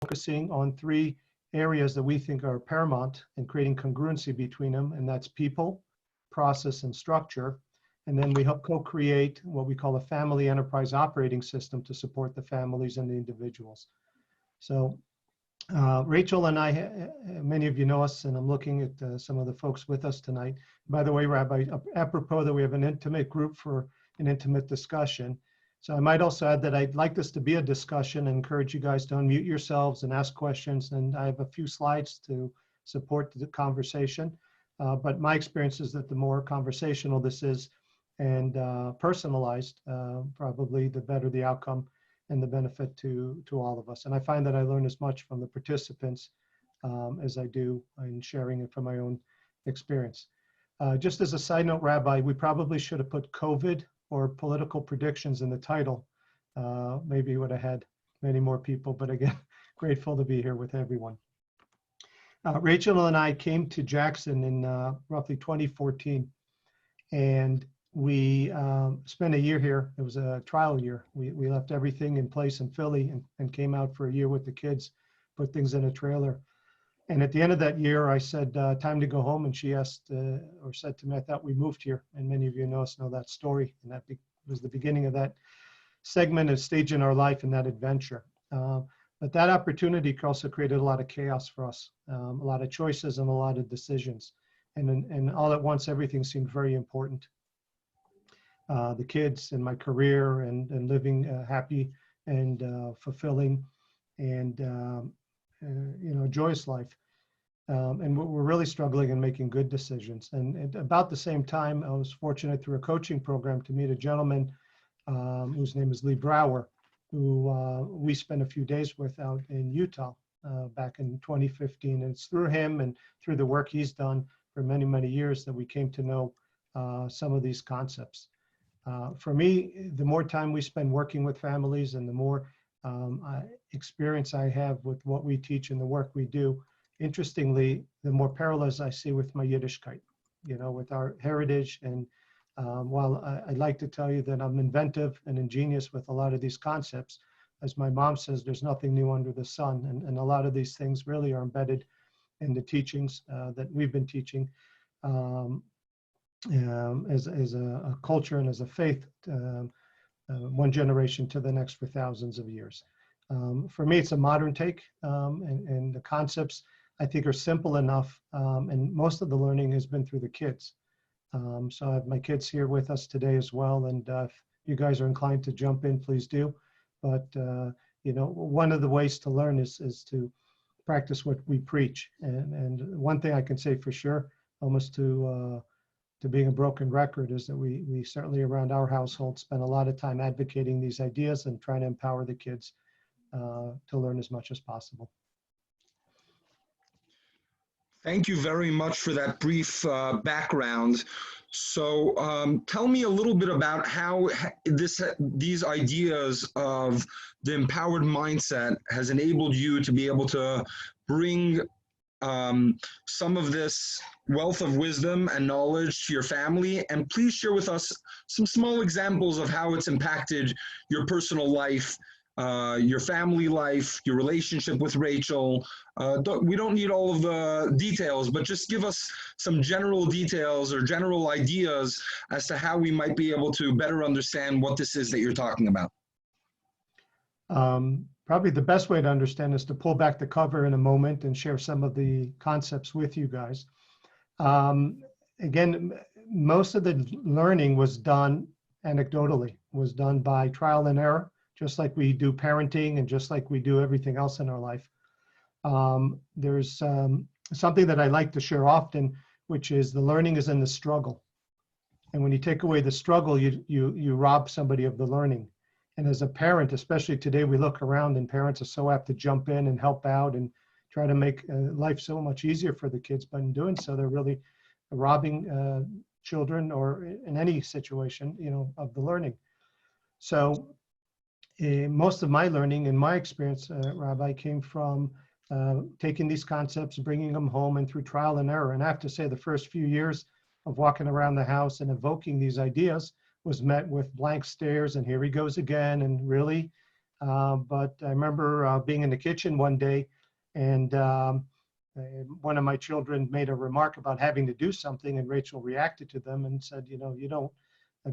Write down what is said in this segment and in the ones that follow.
focusing on three areas that we think are paramount and creating congruency between them, and that's people, process, and structure. And then we help co-create what we call a family enterprise operating system to support the families and the individuals. So Rachel and I, many of you know us, and I'm looking at some of the folks with us tonight. By the way, Rabbi, apropos that we have an intimate group for an intimate discussion. So I might also add that I'd like this to be a discussion and encourage you guys to unmute yourselves and ask questions. And I have a few slides to support the conversation. But my experience is that the more conversational this is and personalized, probably the better the outcome and the benefit to all of us. And I find that I learn as much from the participants as I do in sharing it from my own experience. Just as a side note, Rabbi, we probably should have put COVID or political predictions in the title. Maybe would have had many more people, but again, grateful to be here with everyone. Rachel and I came to Jackson in roughly 2014, and we spent a year here. It was a trial year. We left everything in place in Philly and came out for a year with the kids, put things in a trailer. And at the end of that year, I said, time to go home. And she asked or said to me, I thought we moved here. And many of you know that story. And that was the beginning of that segment, a stage in our life and that adventure. But that opportunity also created a lot of chaos for us, a lot of choices and a lot of decisions. And all at once, everything seemed very important. The kids and my career and living happy and fulfilling and joyous life. And we're really struggling and making good decisions. And at about the same time, I was fortunate through a coaching program to meet a gentleman whose name is Lee Brower, who we spent a few days with out in Utah back in 2015. And it's through him and through the work he's done for many, many years that we came to know some of these concepts. For me, the more time we spend working with families and the more experience I have with what we teach and the work we do, interestingly, the more parallels I see with my Yiddishkeit, with our heritage. And while I'd like to tell you that I'm inventive and ingenious with a lot of these concepts, as my mom says, there's nothing new under the sun. And a lot of these things really are embedded in the teachings that we've been teaching as a culture and as a faith, one generation to the next for thousands of years. For me, it's a modern take, and the concepts I think are simple enough, and most of the learning has been through the kids. So I have my kids here with us today as well, and if you guys are inclined to jump in, please do. But one of the ways to learn is to practice what we preach. And one thing I can say for sure, almost to being a broken record, is that we certainly around our household spend a lot of time advocating these ideas and trying to empower the kids to learn as much as possible. Thank you very much for that brief background. So tell me a little bit about how these ideas of the empowered mindset has enabled you to be able to bring some of this wealth of wisdom and knowledge to your family. And please share with us some small examples of how it's impacted your personal life, your family life, your relationship with Rachel. We don't need all of the details, but just give us some general details or general ideas as to how we might be able to better understand what this is that you're talking about. Probably the best way to understand is to pull back the cover in a moment and share some of the concepts with you guys. Again, most of the learning was done anecdotally, was done by trial and error, just like we do parenting and just like we do everything else in our life. There's something that I like to share often, which is the learning is in the struggle. And when you take away the struggle, you rob somebody of the learning. And as a parent, especially today, we look around and parents are so apt to jump in and help out and try to make life so much easier for the kids. But in doing so, they're really robbing children, or in any situation, of the learning. So most of my learning, in my experience, Rabbi, came from taking these concepts, bringing them home, and through trial and error. And I have to say, the first few years of walking around the house and evoking these ideas was met with blank stares and here he goes again. And really, But I remember being in the kitchen one day, and one of my children made a remark about having to do something, and Rachel reacted to them and said, you know, you don't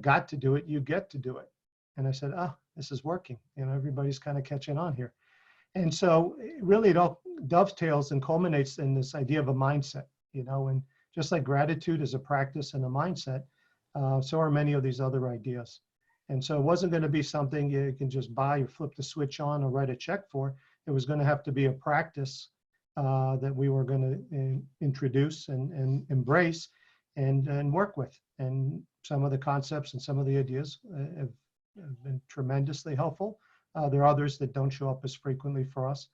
got to do it, you get to do it. And I said, oh, this is working. You know, everybody's kind of catching on here. And so really it all dovetails and culminates in this idea of a mindset, you know, and just like gratitude is a practice and a mindset, so are many of these other ideas. And so it wasn't going to be something you can just buy or flip the switch on or write a check for. It was going to have to be a practice that we were going to introduce and embrace and work with. And some of the concepts and some of the ideas have been tremendously helpful. There are others that don't show up as frequently for us.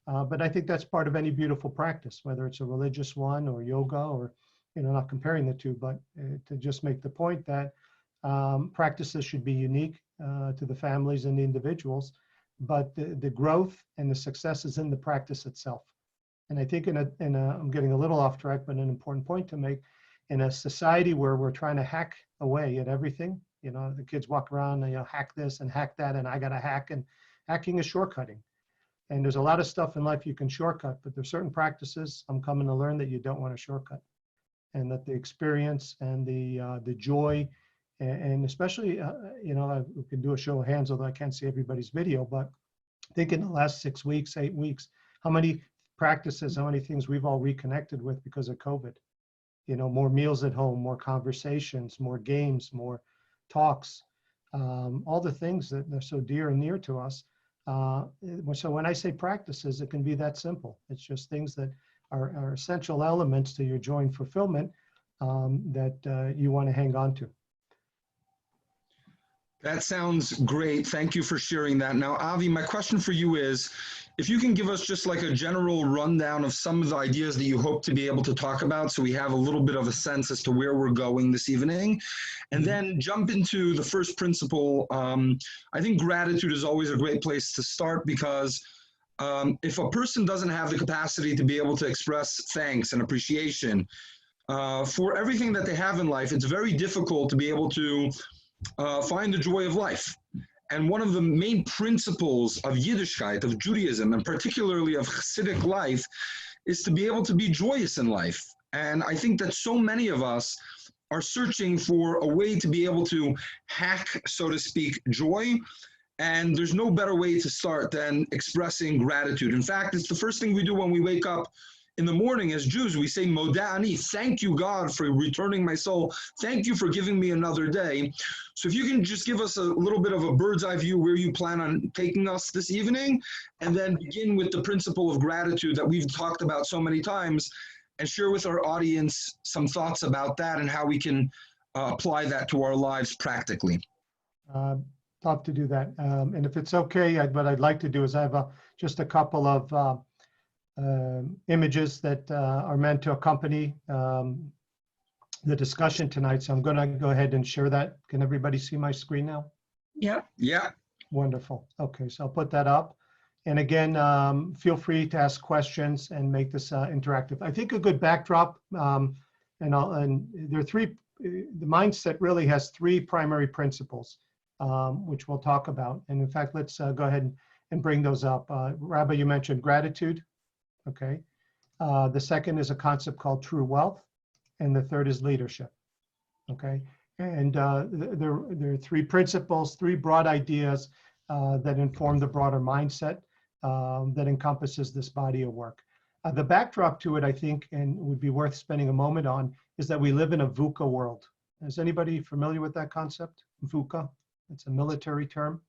But I think that's part of any beautiful practice, whether it's a religious one or yoga or, you know, not comparing the two, but to just make the point that practices should be unique to the families and the individuals, but the growth and the success is in the practice itself. And I think I'm getting a little off track, but an important point to make, in a society where we're trying to hack away at everything, you know, the kids walk around and, you know, hack this and hack that, and I got to hack, and hacking is shortcutting. And there's a lot of stuff in life you can shortcut, but there's certain practices I'm coming to learn that you don't want to shortcut. And that the experience and the joy, and especially, you know, we could do a show of hands, although I can't see everybody's video, but I think in the last 6 weeks, 8 weeks, how many practices, how many things we've all reconnected with because of COVID. You know, more meals at home, more conversations, more games, more talks, all the things that are so dear and near to us. So when I say practices, it can be that simple. It's just things that are essential elements to your joy and fulfillment that you want to hang on to. That sounds great. Thank you for sharing that. Now, Avi, my question for you is, if you can give us just like a general rundown of some of the ideas that you hope to be able to talk about, so we have a little bit of a sense as to where we're going this evening, and then jump into the first principle. I think gratitude is always a great place to start, because if a person doesn't have the capacity to be able to express thanks and appreciation for everything that they have in life, it's very difficult to be able to find the joy of life. And one of the main principles of Yiddishkeit, of Judaism, and particularly of Hasidic life, is to be able to be joyous in life. And I think that so many of us are searching for a way to be able to hack, so to speak, joy. And there's no better way to start than expressing gratitude. In fact, it's the first thing we do when we wake up in the morning as Jews. We say, Modeh Ani, thank you, God, for returning my soul. Thank you for giving me another day. So if you can just give us a little bit of a bird's eye view where you plan on taking us this evening, and then begin with the principle of gratitude that we've talked about so many times, and share with our audience some thoughts about that and how we can apply that to our lives practically. Love to do that. And if it's okay, what I'd like to do is I have just a couple of images that are meant to accompany the discussion tonight. So I'm going to go ahead and share that. Can everybody see my screen now? Yeah. Yeah. Wonderful. Okay, so I'll put that up. And again, feel free to ask questions and make this interactive. I think a good backdrop, and there are three, the mindset really has three primary principles, which we'll talk about. And in fact, let's go ahead and bring those up. Rabbi, you mentioned gratitude. Okay. The second is a concept called true wealth. And the third is leadership. Okay. And there are three principles, three broad ideas that inform the broader mindset that encompasses this body of work. The backdrop to it, I think, and would be worth spending a moment on, is that we live in a VUCA world. Is anybody familiar with that concept? VUCA. It's a military term.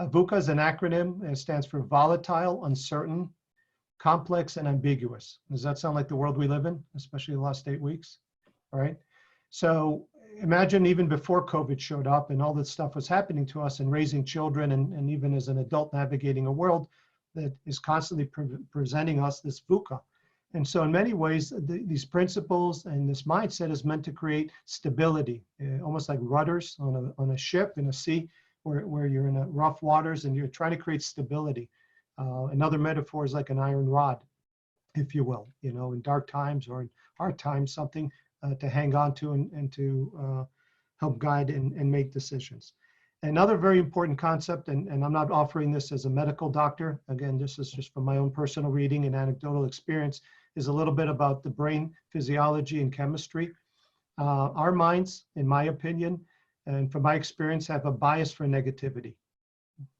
VUCA is an acronym. It stands for volatile, uncertain, complex, and ambiguous. Does that sound like the world we live in, especially the last 8 weeks? All right. So imagine even before COVID showed up and all this stuff was happening to us and raising children and even as an adult navigating a world that is constantly presenting us this VUCA. And so in many ways, these principles and this mindset is meant to create stability, almost like rudders on a ship in a sea where you're in rough waters and you're trying to create stability. Another metaphor is like an iron rod, if you will, you know, in dark times or in hard times, something to hang on to and to help guide and make decisions. Another very important concept, and I'm not offering this as a medical doctor, again, this is just from my own personal reading and anecdotal experience, is a little bit about the brain physiology and chemistry. Our minds, in my opinion, and from my experience, have a bias for negativity.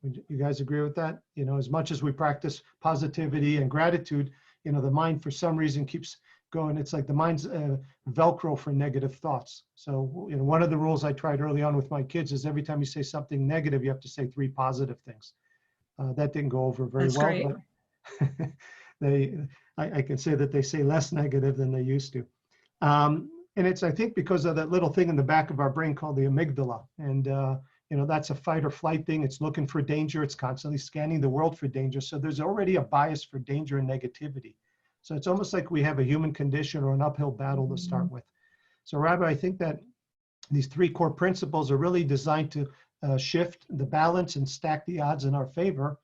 You guys agree with that? You know, as much as we practice positivity and gratitude, you know, the mind for some reason keeps going. It's like the mind's Velcro for negative thoughts. So, you know, one of the rules I tried early on with my kids is every time you say something negative, you have to say 3 positive things. That didn't go over very That's well, great. but I can say that they say less negative than they used to. And it's, I think, because of that little thing in the back of our brain called the amygdala. And, you know, that's a fight or flight thing. It's looking for danger. It's constantly scanning the world for danger. So there's already a bias for danger and negativity. So it's almost like we have a human condition or an uphill battle to start with. So Rabbi, I think that these 3 core principles are really designed to shift the balance and stack the odds in our favor,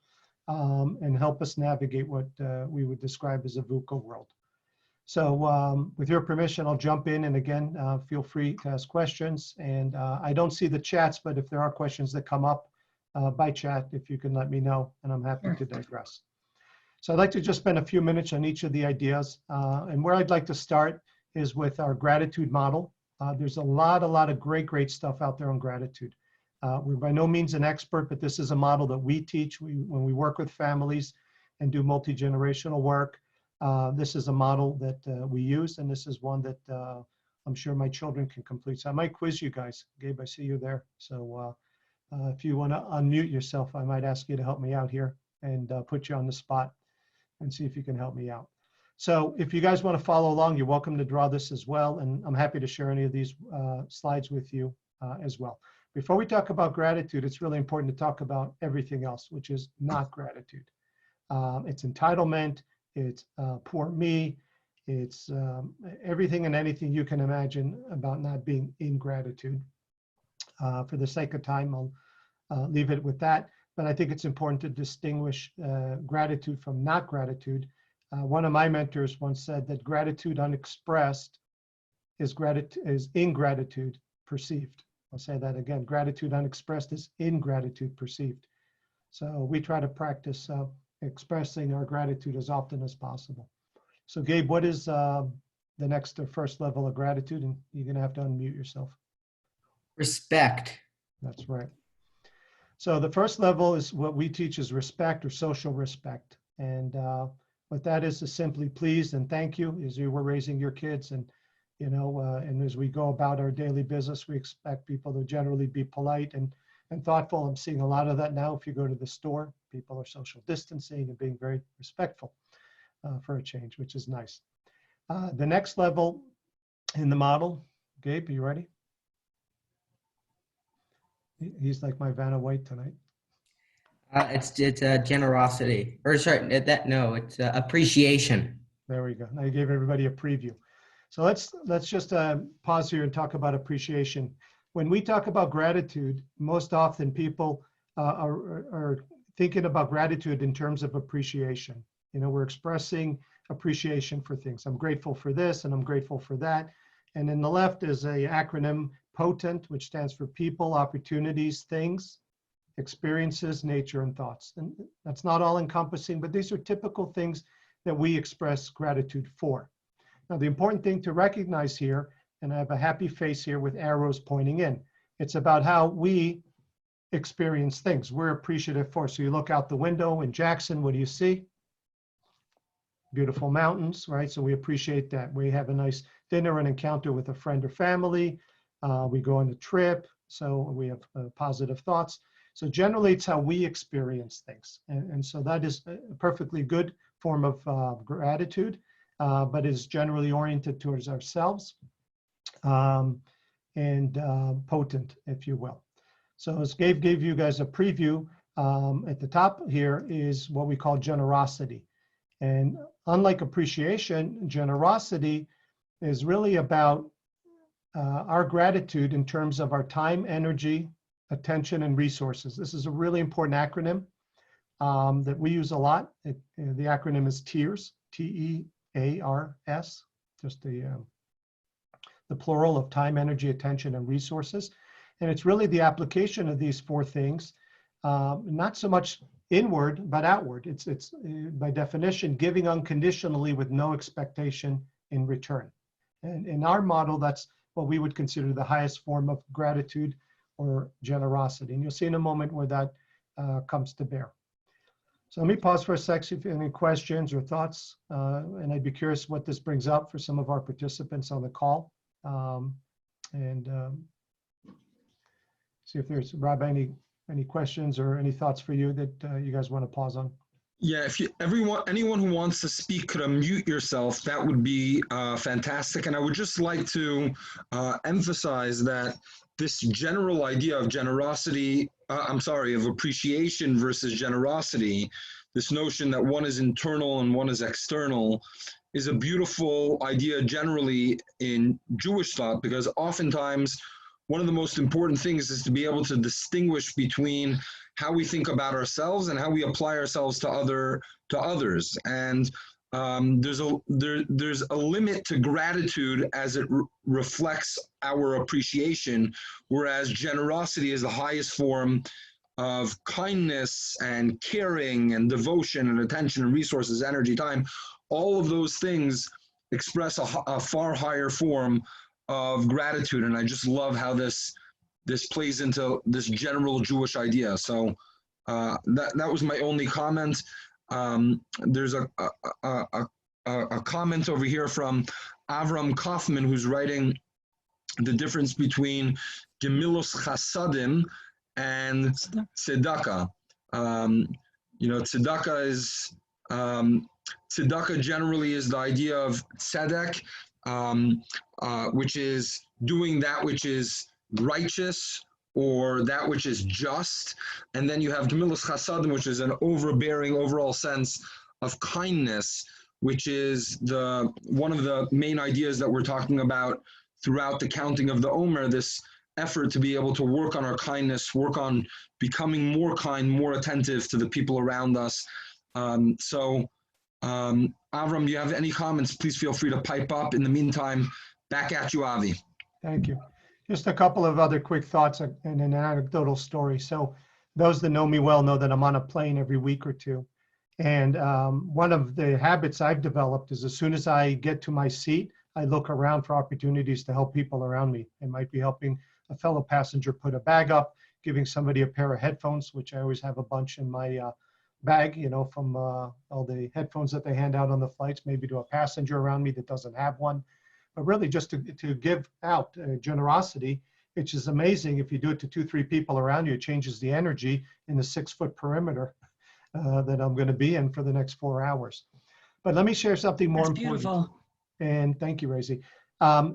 and help us navigate what we would describe as a VUCA world. So with your permission, I'll jump in, and again, feel free to ask questions. And I don't see the chats, but if there are questions that come up by chat, if you can let me know, and I'm happy to digress. So I'd like to just spend a few minutes on each of the ideas. And where I'd like to start is with our gratitude model. There's a lot of great stuff out there on gratitude. We're by no means an expert, but this is a model that we teach when we work with families and do multi-generational work. This is a model that we use, and this is one that I'm sure my children can complete. So I might quiz you guys. Gabe, I see you there. So if you want to unmute yourself, I might ask you to help me out here and put you on the spot and see if you can help me out. So if you guys want to follow along, you're welcome to draw this as well. And I'm happy to share any of these slides with you as well. Before we talk about gratitude, it's really important to talk about everything else, which is not gratitude. It's entitlement, it's poor me, it's everything and anything you can imagine about not being in gratitude. For the sake of time, I'll leave it with that. But I think it's important to distinguish gratitude from not gratitude. One of my mentors once said that gratitude unexpressed is ingratitude perceived. I'll say that again. Gratitude unexpressed is ingratitude perceived. So we try to practice expressing our gratitude as often as possible. So Gabe, what is the next or first level of gratitude? And you're going to have to unmute yourself. Respect. That's right. So the first level is what we teach is respect or social respect. And what that is simply please and thank you as you were raising your kids. And, you know, and as we go about our daily business, we expect people to generally be polite and thoughtful. I'm seeing a lot of that now. If you go to the store, people are social distancing and being very respectful for a change, which is nice. The next level in the model, Gabe, are you ready? He's like my Vanna White tonight. It's generosity, or sorry, it's appreciation. There we go. Now you gave everybody a preview. So let's just pause here and talk about appreciation. When we talk about gratitude, most often people are thinking about gratitude in terms of appreciation. You know, we're expressing appreciation for things. I'm grateful for this and I'm grateful for that. And in the left is a acronym POTENT, which stands for people, opportunities, things, experiences, nature, and thoughts. And that's not all encompassing, but these are typical things that we express gratitude for. Now, the important thing to recognize here, and I have a happy face here with arrows pointing in, it's about how we experience things we're appreciative for. So you look out the window in Jackson, what do you see? Beautiful mountains, right? So we appreciate that. We have a nice dinner and encounter with a friend or family. We go on a trip, so we have positive thoughts. So generally, it's how we experience things. And so that is a perfectly good form of gratitude, but is generally oriented towards ourselves and potent, if you will. So as Gabe gave you guys a preview, at the top here is what we call generosity. And unlike appreciation, generosity is really about our gratitude in terms of our time, energy, attention, and resources. This is a really important acronym that we use a lot. The acronym is TEARS, T-E-A-R-S, just the plural of time, energy, attention, and resources. And it's really the application of these four things, not so much inward, but outward. It's by definition, giving unconditionally with no expectation in return. And in our model, that's what we would consider the highest form of gratitude or generosity. And you'll see in a moment where that comes to bear. So let me pause for a second if you have any questions or thoughts. And I'd be curious what this brings up for some of our participants on the call. See if there's, Rob, any questions or any thoughts for you that you guys want to pause on. Yeah, if anyone who wants to speak could unmute yourself, that would be fantastic. And I would just like to emphasize that this general idea of generosity, of appreciation versus generosity, this notion that one is internal and one is external, is a beautiful idea generally in Jewish thought, because oftentimes one of the most important things is to be able to distinguish between how we think about ourselves and how we apply ourselves to others. And there's a limit to gratitude as it reflects our appreciation, whereas generosity is the highest form of kindness and caring and devotion and attention and resources, energy, time. All of those things express a far higher form of gratitude. And I just love how this plays into this general Jewish idea. So that was my only comment. There's a comment over here from Avram Kaufman, who's writing the difference between Gemilos Chasadim and Tzedakah. Tzedakah is, Tzedakah generally is the idea of tzedek, which is doing that which is righteous or that which is just. And then you have Gemilos Chasadim, which is an overbearing overall sense of kindness, which is one of the main ideas that we're talking about throughout the counting of the Omer, this effort to be able to work on our kindness, work on becoming more kind, more attentive to the people around us. Avram, do you have any comments? Please feel free to pipe up. In the meantime, back at you, Avi. Thank you. Just a couple of other quick thoughts and an anecdotal story. So those that know me well know that I'm on a plane every week or two. And one of the habits I've developed is as soon as I get to my seat, I look around for opportunities to help people around me. It might be helping a fellow passenger put a bag up, giving somebody a pair of headphones, which I always have a bunch in my bag, from all the headphones that they hand out on the flights, maybe to a passenger around me that doesn't have one. But really just to give out generosity, which is amazing. If you do it to 2-3 people around you, it changes the energy in the 6-foot perimeter that I'm going to be in for the next 4 hours. But let me share something more important. Beautiful. And thank you, Razi.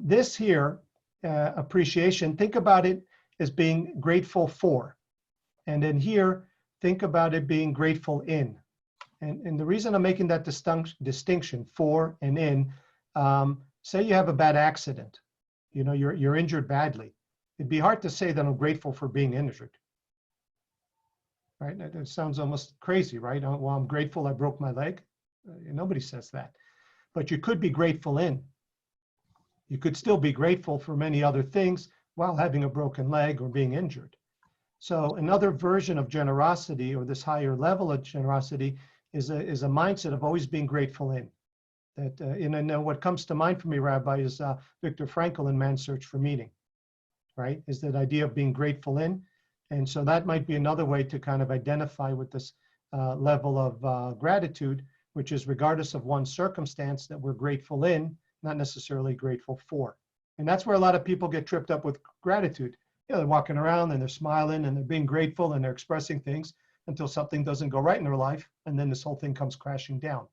This here, appreciation, think about it as being grateful for. And then here, think about it being grateful in. And the reason I'm making that distinction, for and in, say you have a bad accident, you're injured badly. It'd be hard to say that I'm grateful for being injured. Right? That sounds almost crazy, right? Well, I'm grateful I broke my leg. Nobody says that. But you could be grateful in. You could still be grateful for many other things while having a broken leg or being injured. So another version of generosity, or this higher level of generosity, is a mindset of always being grateful in. That and what comes to mind for me, Rabbi, is Viktor Frankl in Man's Search for Meaning, right? Is that idea of being grateful in. And so that might be another way to kind of identify with this level of gratitude, which is regardless of one's circumstance, that we're grateful in, not necessarily grateful for. And that's where a lot of people get tripped up with gratitude. They're walking around and they're smiling and they're being grateful and they're expressing things until something doesn't go right in their life. And then this whole thing comes crashing down.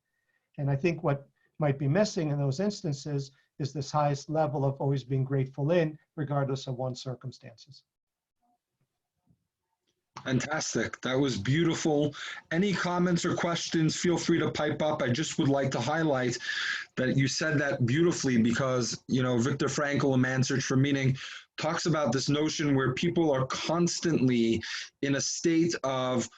And I think what might be missing in those instances is this highest level of always being grateful in, regardless of one's circumstances. Fantastic. That was beautiful. Any comments or questions, feel free to pipe up. I just would like to highlight that you said that beautifully because, Viktor Frankl in Man's Search for Meaning talks about this notion where people are constantly in a state of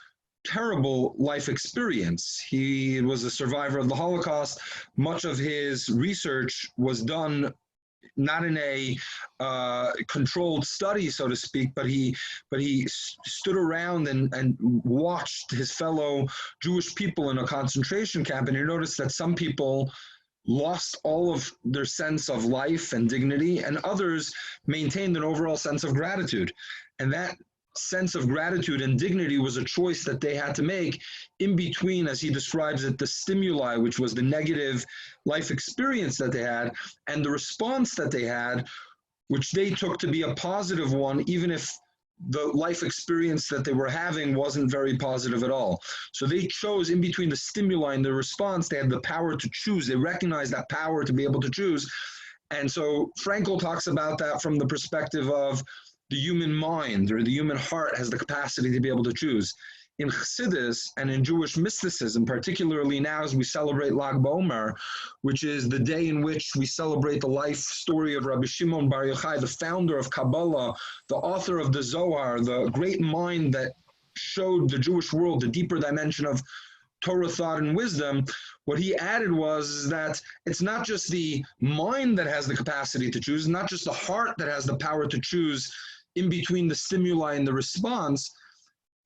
terrible life experience. He was a survivor of the Holocaust. Much of his research was done not in a controlled study, so to speak, but he stood around and watched his fellow Jewish people in a concentration camp, and he noticed that some people lost all of their sense of life and dignity, and others maintained an overall sense of gratitude. And that sense of gratitude and dignity was a choice that they had to make in between, as he describes it, the stimuli, which was the negative life experience that they had, and the response that they had, which they took to be a positive one, even if the life experience that they were having wasn't very positive at all. So they chose in between the stimuli and the response. They had the power to choose. They recognized that power to be able to choose. And so Frankl talks about that from the perspective of the human mind, or the human heart has the capacity to be able to choose. In Chassidus and in Jewish mysticism, particularly now as we celebrate Lag BaOmer, which is the day in which we celebrate the life story of Rabbi Shimon Bar Yochai, the founder of Kabbalah, the author of the Zohar, the great mind that showed the Jewish world the deeper dimension of Torah, thought, and wisdom. What he added was that it's not just the mind that has the capacity to choose, not just the heart that has the power to choose in between the stimuli and the response,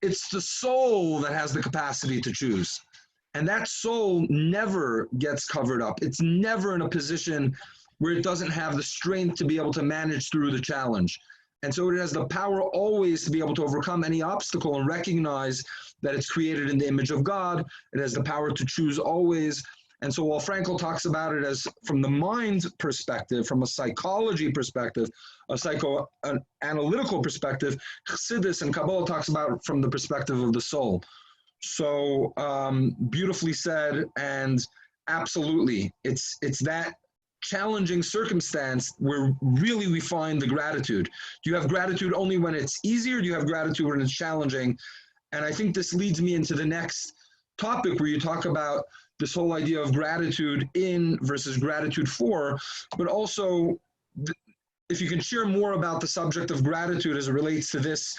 it's the soul that has the capacity to choose. And that soul never gets covered up. It's never in a position where it doesn't have the strength to be able to manage through the challenge. And so it has the power always to be able to overcome any obstacle and recognize that it's created in the image of God. It has the power to choose always. And so while Frankl talks about it as from the mind perspective, from a psychology perspective, a psychoanalytical perspective, Chassidus and Kabbalah talks about it from the perspective of the soul. So beautifully said, and absolutely, it's that challenging circumstance where really we find the gratitude. Do you have gratitude only when it's easy, or do you have gratitude when it's challenging? And I think this leads me into the next topic, where you talk about this whole idea of gratitude in versus gratitude for, but also if you can share more about the subject of gratitude as it relates to this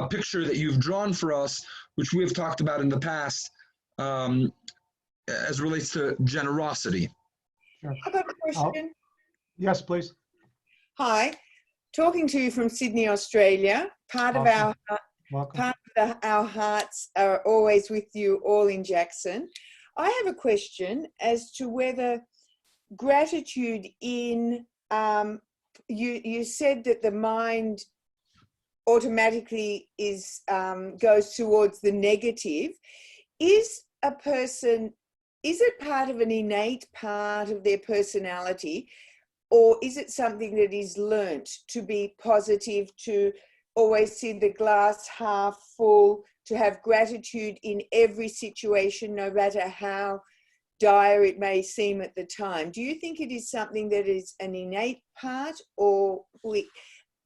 picture that you've drawn for us, which we have talked about in the past, as it relates to generosity. Sure. I've got a question. Yes, please. Hi, talking to you from Sydney, Australia. Part of Awesome. Welcome. our hearts are always with you all in Jackson. I have a question as to whether gratitude in, you said that the mind automatically goes towards the negative. Is it part of an innate part of their personality, or is it something that is learnt to be positive, to always see the glass half full, to have gratitude in every situation, no matter how dire it may seem at the time? Do you think it is something that is an innate part, or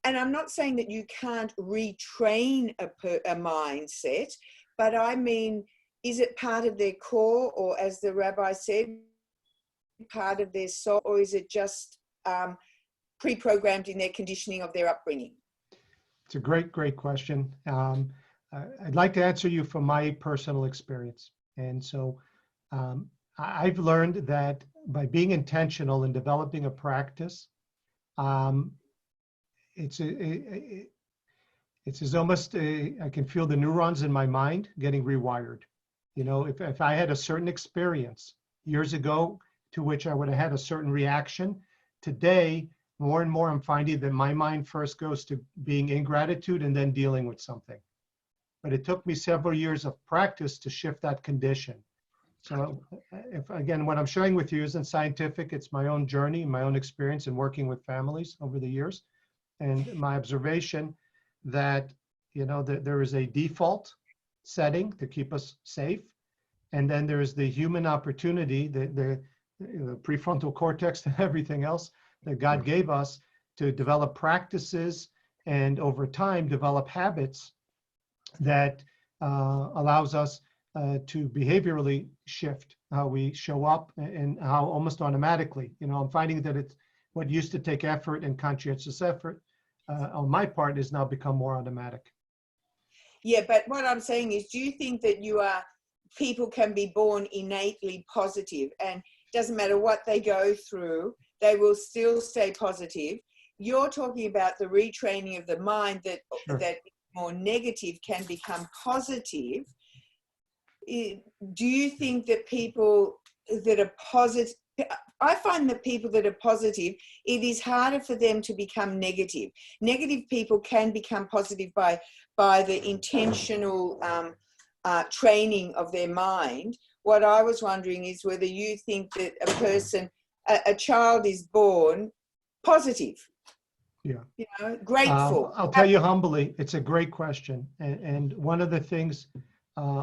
and I'm not saying that you can't retrain a mindset, but I mean, is it part of their core, or as the rabbi said, part of their soul, or is it just pre-programmed in their conditioning of their upbringing? It's a great question. I'd like to answer you from my personal experience. And so I've learned that by being intentional in developing a practice, it's as almost, I can feel the neurons in my mind getting rewired. You know, if I had a certain experience years ago to which I would have had a certain reaction, today, more and more I'm finding that my mind first goes to being in gratitude and then dealing with something. But it took me several years of practice to shift that condition. So if, again, what I'm sharing with you isn't scientific, it's my own journey, my own experience in working with families over the years. And my observation that, you know, that there is a default setting to keep us safe. And then there's the human opportunity, the prefrontal cortex and everything else that God gave us to develop practices and over time develop habits that allows us to behaviorally shift how we show up and how almost automatically, you know, I'm finding that it's what used to take effort and conscientious effort on my part has now become more automatic. Yeah, but what I'm saying is, do you think that people can be born innately positive, and doesn't matter what they go through, they will still stay positive. You're talking about the retraining of the mind that Sure. that more negative can become positive. Do you think that people that are positive, I find that people that are positive, it is harder for them to become negative. Negative people can become positive by the intentional training of their mind. What I was wondering is whether you think that a person, a child is born positive. Yeah. You know, grateful. I'll tell you humbly, it's a great question. And one of the things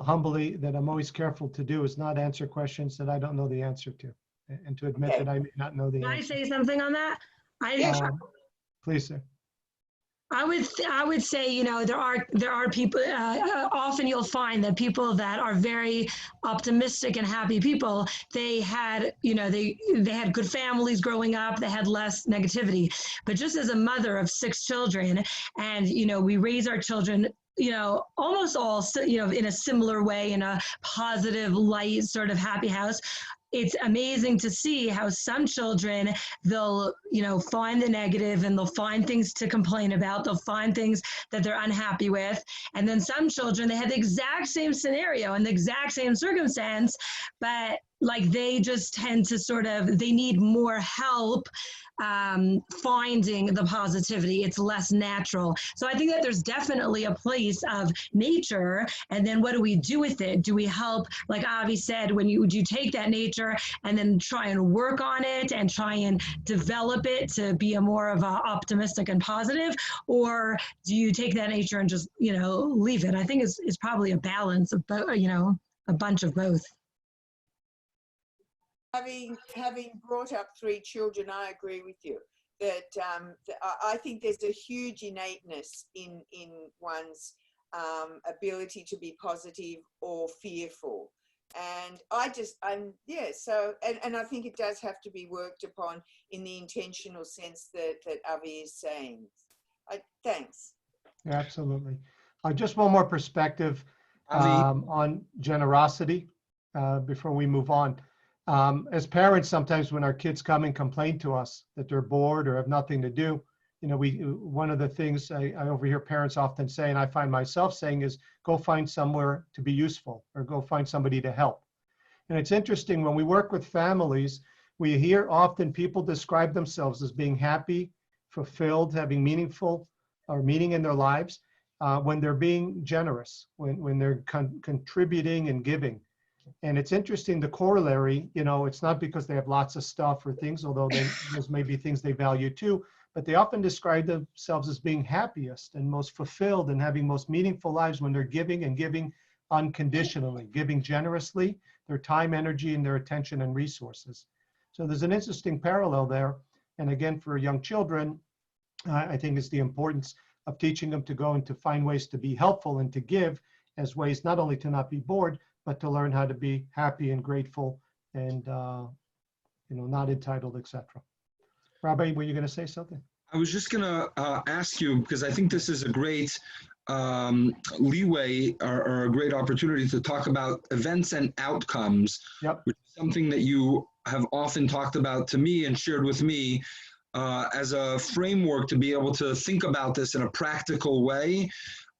humbly that I'm always careful to do is not answer questions that I don't know the answer to, and to admit Okay. that I may not know the Can I answer. say something on that? Please, sir. I would say, you know, there are people, often you'll find that people that are very optimistic and happy people, they had, you know, they had good families growing up, they had less negativity. But just as a mother of 6 children, and, you know, we raise our children, you know, almost all, you know, in a similar way, in a positive, light, sort of happy house. It's amazing to see how some children, they'll, you know, find the negative and they'll find things to complain about. They'll find things that they're unhappy with. And then some children, they had the exact same scenario and the exact same circumstance, but like they just tend to sort of, they need more help finding the positivity. It's less natural. So I think that there's definitely a place of nature, and then what do we do with it? Do we help, like Avi said, would you take that nature and then try and work on it and try and develop it to be a more of a optimistic and positive, or do you take that nature and just, you know, leave it? I think it's probably a balance of both, you know, a bunch of both. Having brought up 3 children, I agree with you that I think there's a huge innateness in one's ability to be positive or fearful. And so I think it does have to be worked upon in the intentional sense that Avi is saying. Thanks. Yeah, absolutely. Just one more perspective Avi. on generosity before we move on. As parents, sometimes when our kids come and complain to us that they're bored or have nothing to do, you know, one of the things I overhear parents often say, and I find myself saying, is go find somewhere to be useful or go find somebody to help. And it's interesting when we work with families, we hear often people describe themselves as being happy, fulfilled, having meaningful or meaning in their lives when they're being generous, when they're contributing and giving. And it's interesting, the corollary, you know, it's not because they have lots of stuff or things, although those may be things they value too, but they often describe themselves as being happiest and most fulfilled and having most meaningful lives when they're giving and giving unconditionally, giving generously their time, energy, and their attention and resources. So there's an interesting parallel there. And again, for young children, I think it's the importance of teaching them to go and to find ways to be helpful and to give as ways not only to not be bored, but to learn how to be happy and grateful and, you know, not entitled, etc. Rabbi, were you going to say something? I was just going to ask you, because I think this is a great leeway or a great opportunity to talk about events and outcomes, Yep. which is something that you have often talked about to me and shared with me as a framework to be able to think about this in a practical way.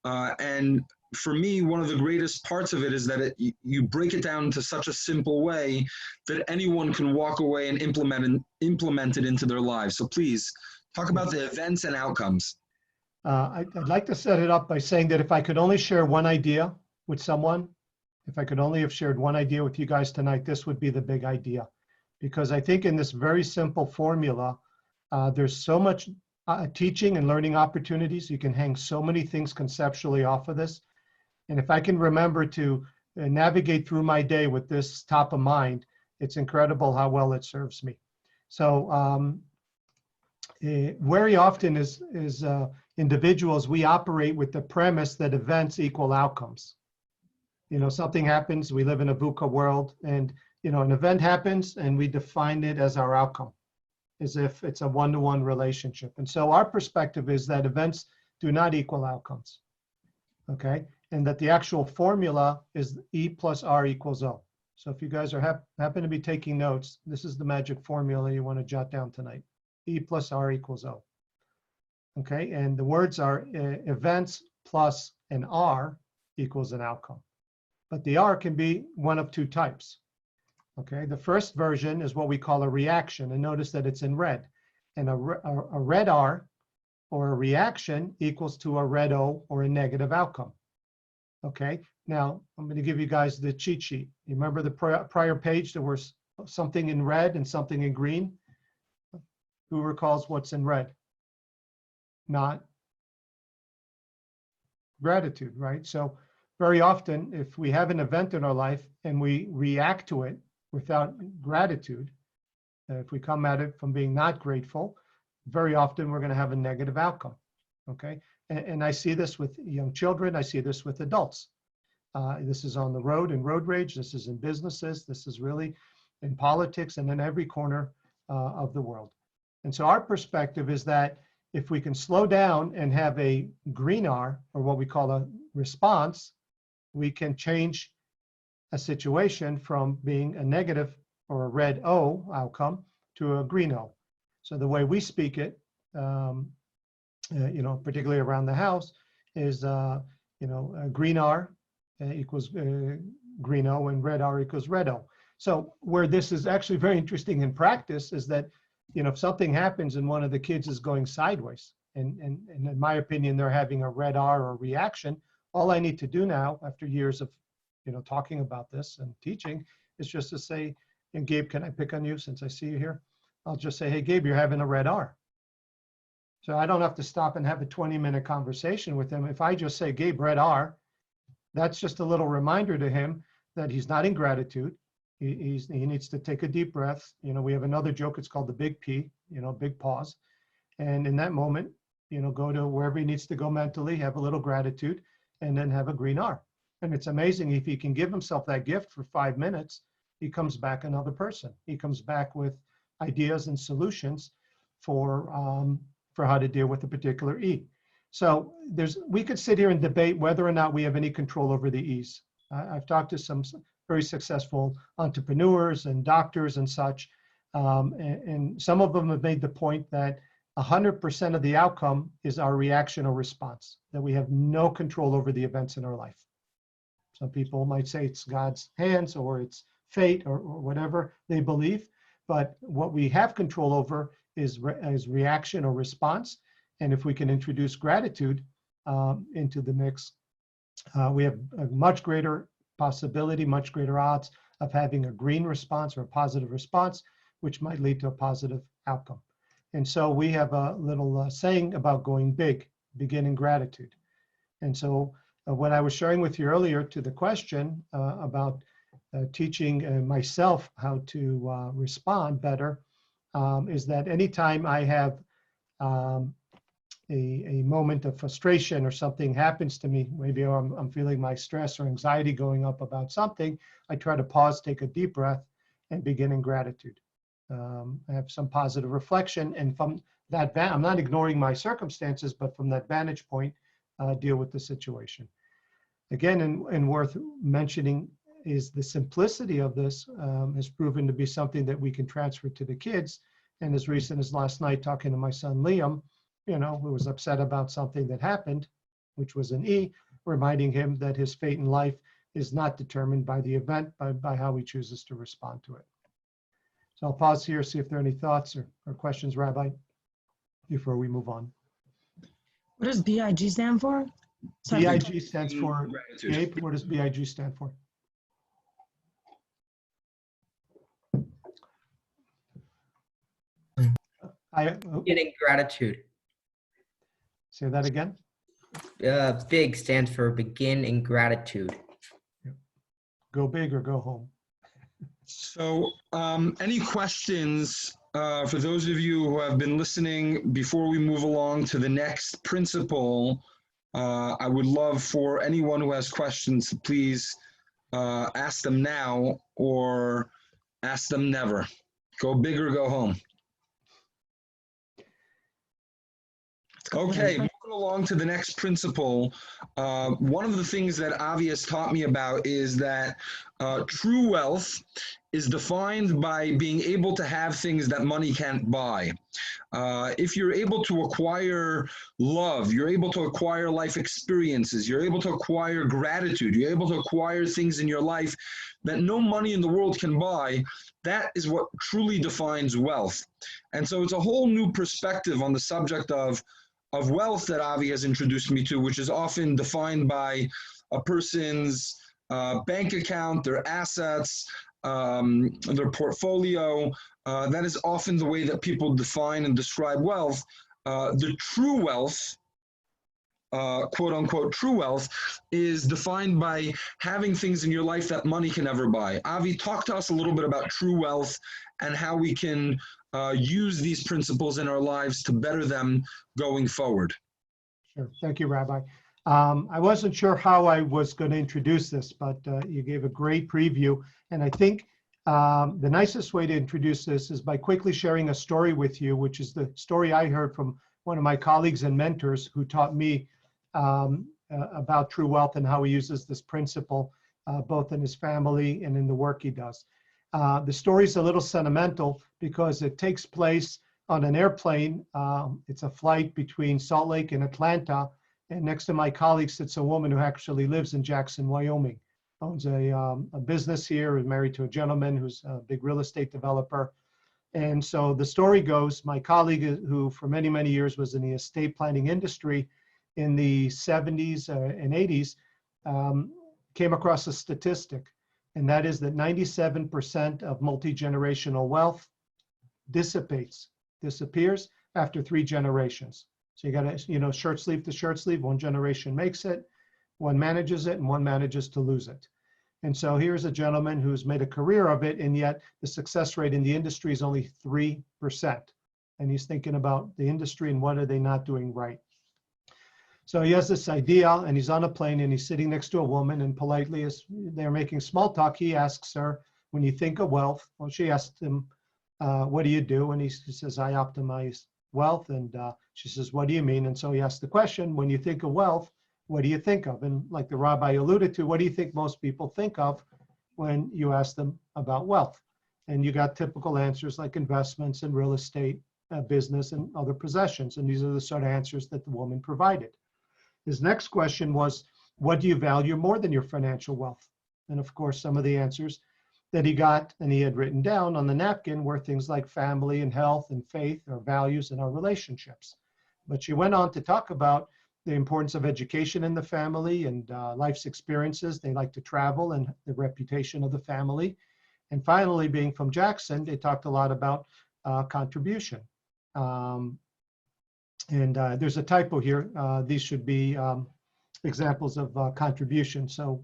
And for me, one of the greatest parts of it is that you break it down into such a simple way that anyone can walk away and implement it into their lives. So please talk about the events and outcomes. I'd like to set it up by saying that if I could only share one idea with someone, if I could only have shared one idea with you guys tonight, this would be the big idea. Because I think in this very simple formula, there's so much teaching and learning opportunities. You can hang so many things conceptually off of this. And if I can remember to navigate through my day with this top of mind, it's incredible how well it serves me. So very often as individuals, we operate with the premise that events equal outcomes. You know, something happens, we live in a VUCA world, and, you know, an event happens and we define it as our outcome, as if it's a one-to-one relationship. And so our perspective is that events do not equal outcomes, okay? And that the actual formula is E plus R equals O. So if you guys are happen to be taking notes, this is the magic formula you want to jot down tonight. E plus R equals O. Okay, and the words are events plus an R equals an outcome. But the R can be one of two types. Okay, the first version is what we call a reaction, and notice that it's in red. And a red R or a reaction equals to a red O or a negative outcome. Okay, now I'm going to give you guys the cheat sheet. You remember the prior page, there was something in red and something in green? Who recalls what's in red? Not gratitude, right? So very often, if we have an event in our life and we react to it without gratitude, if we come at it from being not grateful, very often we're going to have a negative outcome. Okay, and I see this with young children. I see this with adults. This is on the road in road rage. This is in businesses. This is really in politics and in every corner of the world. And so our perspective is that if we can slow down and have a green R, or what we call a response, we can change a situation from being a negative or a red O outcome to a green O. So the way we speak it, particularly around the house, is a green R equals green O and red R equals red O. So where this is actually very interesting in practice is that, if something happens and one of the kids is going sideways, and in my opinion, they're having a red R or reaction, all I need to do now, after years of, talking about this and teaching, is just to say, and Gabe, can I pick on you since I see you here? I'll just say, hey, Gabe, you're having a red R. So I don't have to stop and have a 20-minute conversation with him. If I just say, Gabe, red R, that's just a little reminder to him that he's not in gratitude. He needs to take a deep breath. We have another joke. It's called the big P, big pause. And in that moment, go to wherever he needs to go mentally, have a little gratitude, and then have a green R. And it's amazing if he can give himself that gift for 5 minutes, he comes back another person. He comes back with ideas and solutions for how to deal with a particular E. So we could sit here and debate whether or not we have any control over the E's. I've talked to some very successful entrepreneurs and doctors and such, and some of them have made the point that 100% of the outcome is our reaction or response, that we have no control over the events in our life. Some people might say it's God's hands or it's fate or whatever they believe, but what we have control over is reaction or response. And if we can introduce gratitude into the mix, we have a much greater possibility, much greater odds of having a green response or a positive response, which might lead to a positive outcome. And so we have a little saying about going big, begin in gratitude. And so when I was sharing with you earlier to the question about teaching myself how to respond better, is that anytime I have a moment of frustration or something happens to me, maybe I'm feeling my stress or anxiety going up about something, I try to pause, take a deep breath, and begin in gratitude. I have some positive reflection, and from that, I'm not ignoring my circumstances, but from that vantage point, deal with the situation. Again, and worth mentioning is the simplicity of this has proven to be something that we can transfer to the kids. And as recent as last night, talking to my son Liam, who was upset about something that happened, which was an E, reminding him that his fate in life is not determined by the event, by how he chooses to respond to it. So I'll pause here, see if there are any thoughts or questions, Rabbi, before we move on. What does BIG stand for? Sorry. BIG stands for, Gabe, what does BIG stand for? Getting gratitude. Say that again. BIG stands for begin in gratitude. Go big or go home. So any questions for those of you who have been listening before we move along to the next principle? I would love for anyone who has questions to please ask them now or ask them never. Go big or go home. Okay, moving along to the next principle, one of the things that Avi has taught me about is that true wealth is defined by being able to have things that money can't buy. If you're able to acquire love, you're able to acquire life experiences, you're able to acquire gratitude, you're able to acquire things in your life that no money in the world can buy, that is what truly defines wealth. And so it's a whole new perspective on the subject of wealth that Avi has introduced me to, which is often defined by a person's bank account, their assets, their portfolio. That is often the way that people define and describe wealth. The true wealth, quote unquote true wealth, is defined by having things in your life that money can never buy. Avi, talk to us a little bit about true wealth and how we can use these principles in our lives to better them going forward. Sure. Thank you, Rabbi. I wasn't sure how I was going to introduce this, but you gave a great preview. And I think the nicest way to introduce this is by quickly sharing a story with you, which is the story I heard from one of my colleagues and mentors who taught me about true wealth and how he uses this principle both in his family and in the work he does. The story is a little sentimental because it takes place on an airplane. It's a flight between Salt Lake and Atlanta. And next to my colleague sits a woman who actually lives in Jackson, Wyoming, owns a business here, is married to a gentleman who's a big real estate developer. And so the story goes, my colleague, who for many, many years was in the estate planning industry in the 70s and 80s, came across a statistic, and that is that 97% of multi-generational wealth disappears after 3 generations. So you got to, shirt sleeve to shirt sleeve, one generation makes it, one manages it, and one manages to lose it. And so here's a gentleman who's made a career of it, and yet the success rate in the industry is only 3%. And he's thinking about the industry and what are they not doing right. So he has this idea, and he's on a plane, and he's sitting next to a woman, and politely, as they're making small talk, he asks her, when you think of wealth, well, she asked him, what do you do? And he says, I optimize wealth. And she says, what do you mean? And so he asked the question, when you think of wealth, what do you think of? And like the rabbi alluded to, what do you think most people think of when you ask them about wealth? And you got typical answers like investments and real estate, business and other possessions. And these are the sort of answers that the woman provided. His next question was, what do you value more than your financial wealth? And of course, some of the answers that he got and he had written down on the napkin were things like family and health and faith, our values and our relationships. But she went on to talk about the importance of education in the family and life's experiences. They like to travel and the reputation of the family. And finally, being from Jackson, they talked a lot about contribution. There's a typo here. These should be examples of contribution. So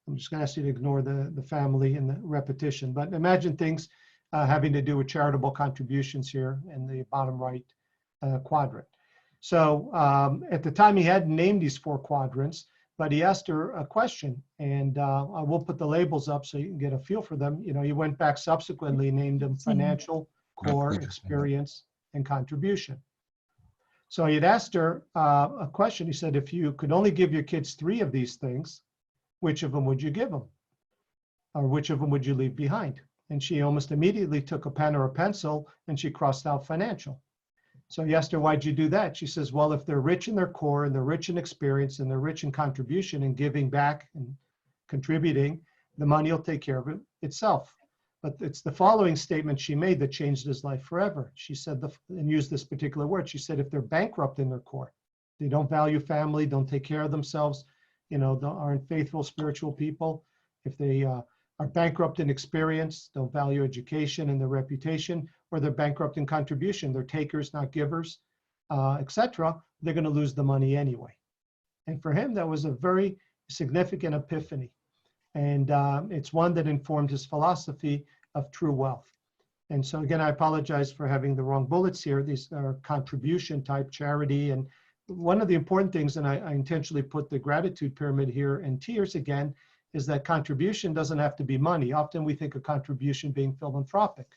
I'm just going to ask you to ignore the family and the repetition. But imagine things having to do with charitable contributions here in the bottom right quadrant. So at the time, he hadn't named these 4 quadrants, but he asked her a question. And I will put the labels up so you can get a feel for them. He went back subsequently and named them financial, core, experience, and contribution. So he had asked her a question. He said, if you could only give your kids 3 of these things, which of them would you give them? Or which of them would you leave behind? And she almost immediately took a pen or a pencil and she crossed out financial. So he asked her, why'd you do that? She says, well, if they're rich in their core and they're rich in experience and they're rich in contribution and giving back and contributing, the money will take care of it itself. But it's the following statement she made that changed his life forever. She said, and used this particular word, she said, if they're bankrupt in their core, they don't value family, don't take care of themselves, aren't faithful spiritual people, if they are bankrupt in experience, don't value education and their reputation, or they're bankrupt in contribution, they're takers, not givers, etc., they're going to lose the money anyway. And for him, that was a very significant epiphany. And it's one that informed his philosophy of true wealth. And so again, I apologize for having the wrong bullets here. These are contribution type charity. And one of the important things, and I intentionally put the gratitude pyramid here in tiers again, is that contribution doesn't have to be money. Often we think of contribution being philanthropic,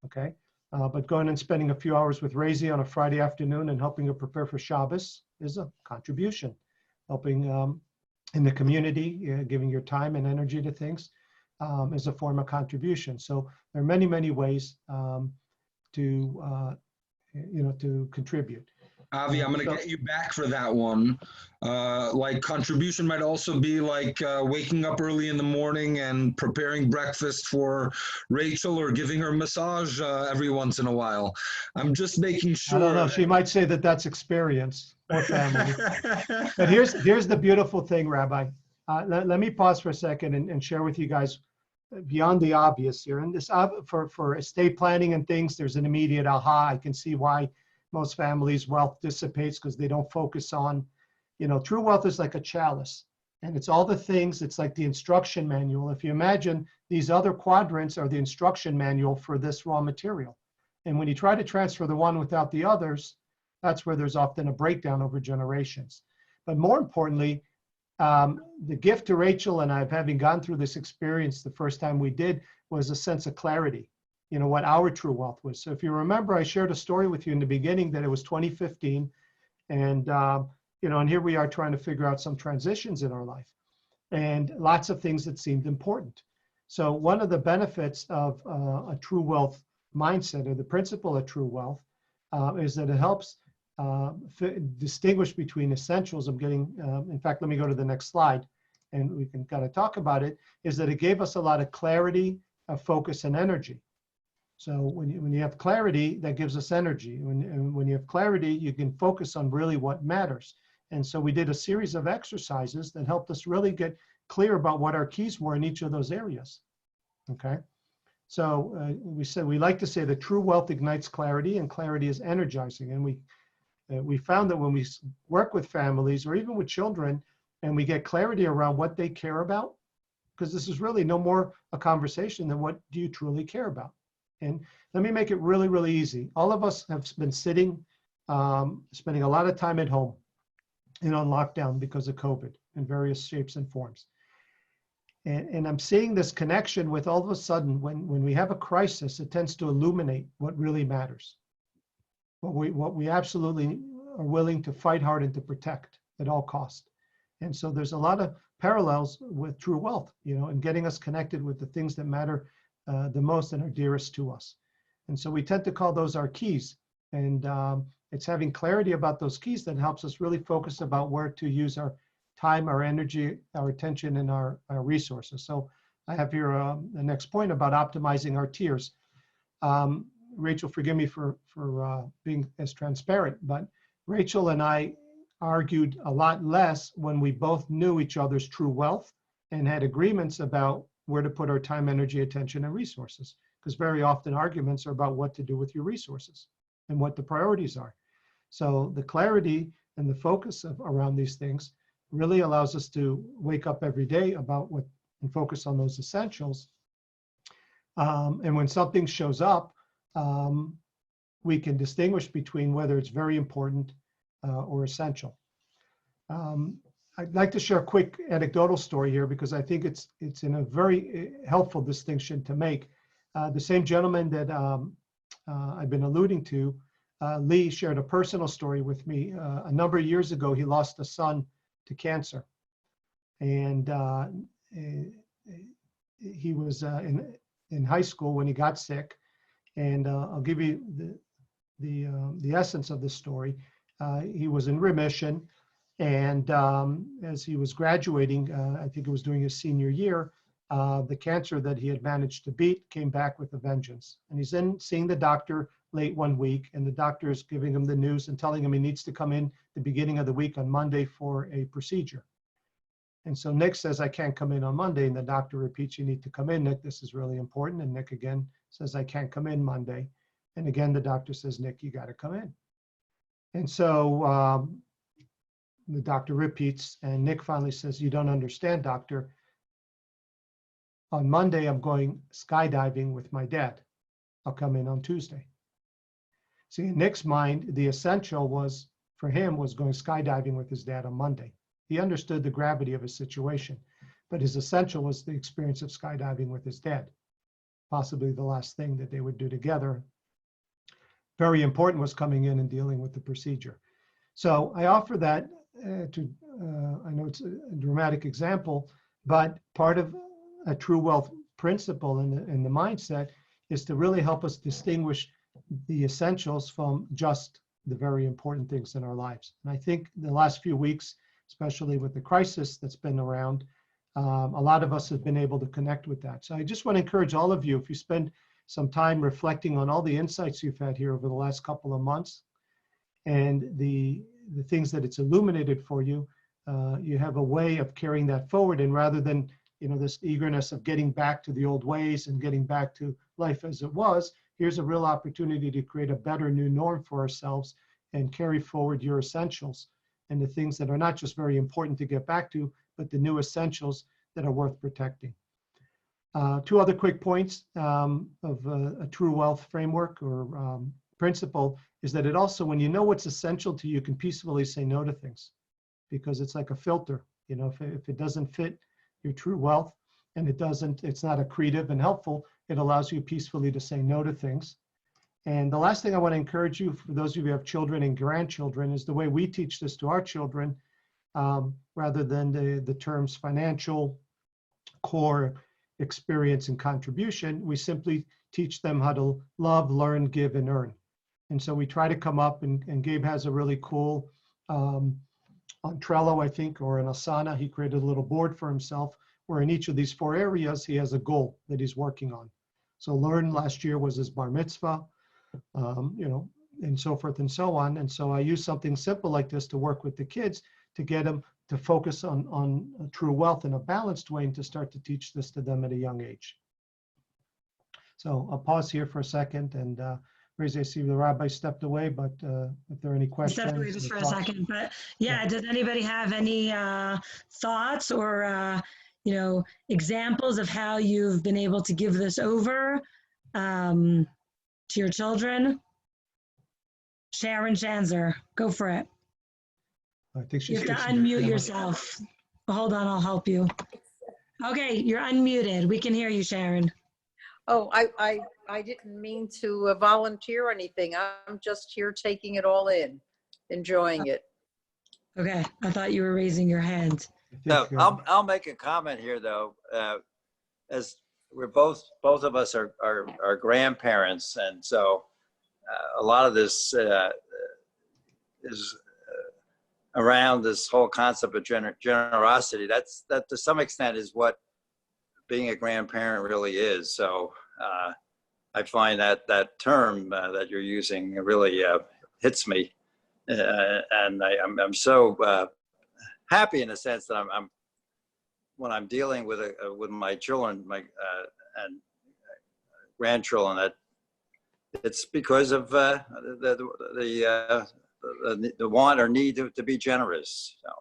okay? But going and spending a few hours with Raisi on a Friday afternoon and helping her prepare for Shabbos is a contribution. Helping in the community, giving your time and energy to things is a form of contribution. So there are many, many ways to contribute. Avi, I'm going to get you back for that one. Like contribution might also be like waking up early in the morning and preparing breakfast for Rachel or giving her a massage every once in a while. I'm just making sure. I don't know. She might say that that's experience or family. But here's the beautiful thing, Rabbi. Let me pause for a second and share with you guys beyond the obvious here. And this for estate planning and things, there's an immediate aha. I can see why most families' wealth dissipates because they don't focus on, true wealth is like a chalice, and it's all the things. It's like the instruction manual. If you imagine, these other quadrants are the instruction manual for this raw material. And when you try to transfer the one without the others, that's where there's often a breakdown over generations. But more importantly, the gift to Rachel and I, having gone through this experience the first time we did, was a sense of clarity, what our true wealth was. So if you remember, I shared a story with you in the beginning that it was 2015, and and here we are trying to figure out some transitions in our life, and lots of things that seemed important. So one of the benefits of a true wealth mindset, or the principle of true wealth, is that it helps distinguish between essentials. In fact, let me go to the next slide, and we can kind of talk about it, is that it gave us a lot of clarity, focus, and energy. So when you have clarity, that gives us energy. When you have clarity, you can focus on really what matters. And so we did a series of exercises that helped us really get clear about what our keys were in each of those areas. Okay. So we like to say that true wealth ignites clarity, and clarity is energizing. And we found that when we work with families or even with children, and we get clarity around what they care about, because this is really no more a conversation than what do you truly care about. And let me make it really, really easy. All of us have been sitting, spending a lot of time at home and on lockdown because of COVID in various shapes and forms. And I'm seeing this connection with, all of a sudden, when we have a crisis, it tends to illuminate what really matters. What we absolutely are willing to fight hard and to protect at all costs. And so there's a lot of parallels with true wealth, and getting us connected with the things that matter the most and are dearest to us. And so we tend to call those our keys. And it's having clarity about those keys that helps us really focus about where to use our time, our energy, our attention, and our resources. So I have here the next point about optimizing our tiers. Rachel, forgive me for being as transparent, but Rachel and I argued a lot less when we both knew each other's true wealth and had agreements about where to put our time, energy, attention, and resources. Because very often arguments are about what to do with your resources and what the priorities are. So the clarity and the focus around these things really allows us to wake up every day about what and focus on those essentials. And when something shows up, we can distinguish between whether it's very important or essential. I'd like to share a quick anecdotal story here because I think it's in a very helpful distinction to make. The same gentleman that I've been alluding to, Lee, shared a personal story with me. A number of years ago, he lost a son to cancer. And he was in high school when he got sick. And I'll give you the essence of this story. He was in remission. And as he was graduating, I think it was during his senior year, the cancer that he had managed to beat came back with a vengeance. And he's in seeing the doctor late one week, and the doctor is giving him the news and telling him he needs to come in the beginning of the week on Monday for a procedure. And so Nick says, I can't come in on Monday. And the doctor repeats, you need to come in, Nick, this is really important. And Nick again says, I can't come in Monday. And again, the doctor says, Nick, you got to come in. And so the doctor repeats, and Nick finally says, you don't understand, doctor. On Monday, I'm going skydiving with my dad. I'll come in on Tuesday. See, in Nick's mind, the essential was, for him, was going skydiving with his dad on Monday. He understood the gravity of his situation, but his essential was the experience of skydiving with his dad, possibly the last thing that they would do together very important was coming in and dealing with the procedure. So I offer that I know it's a dramatic example, but part of a true wealth principle in the mindset is to really help us distinguish the essentials from just the very important things in our lives. And I think the last few weeks, especially with the crisis that's been around, a lot of us have been able to connect with that. So I just want to encourage all of you, if you spend some time reflecting on all the insights you've had here over the last couple of months and the things that it's illuminated for you, you have a way of carrying that forward. And rather than, this eagerness of getting back to the old ways and getting back to life as it was, here's a real opportunity to create a better new norm for ourselves and carry forward your essentials and the things that are not just very important to get back to, but the new essentials that are worth protecting. Two other quick points of a true wealth framework or principle is that it also, when you know what's essential to you, you can peacefully say no to things, because it's like a filter. If it doesn't fit your true wealth and it's not accretive and helpful, it allows you peacefully to say no to things. And the last thing I want to encourage you, for those of you who have children and grandchildren, is the way we teach this to our children, rather than the terms financial, core, experience, and contribution. We simply teach them how to love, learn, give, and earn. And so we try to come up, and Gabe has a really cool, on Trello, I think, or in Asana, he created a little board for himself where in each of these 4 areas, he has a goal that he's working on. So learn last year was his bar mitzvah, and so forth and so on. And so I use something simple like this to work with the kids to get them to focus on true wealth in a balanced way and to start to teach this to them at a young age. So I'll pause here for a second, and Raise, I see the rabbi stepped away, but if there are any questions. Stepped away just for a thoughts? second, but yeah, does anybody have any thoughts or examples of how you've been able to give this over to your children? Sharon Shanzer, go for it. I think she's You have to fixing her unmute camera. yourself. Hold on, I'll help you. Okay, you're unmuted. We can hear you, Sharon. Oh, I didn't mean to volunteer anything. I'm just here taking it all in, enjoying it. Okay, I thought you were raising your hand. I think, I'll make a comment here though. As we're both of us are grandparents, and so a lot of this is around this whole concept of generosity. That to some extent is what being a grandparent really is. So I find that term that you're using really hits me, and I'm so happy in a sense that I'm when I'm dealing with my children, and grandchildren, that it's because of the want or need to be generous. So.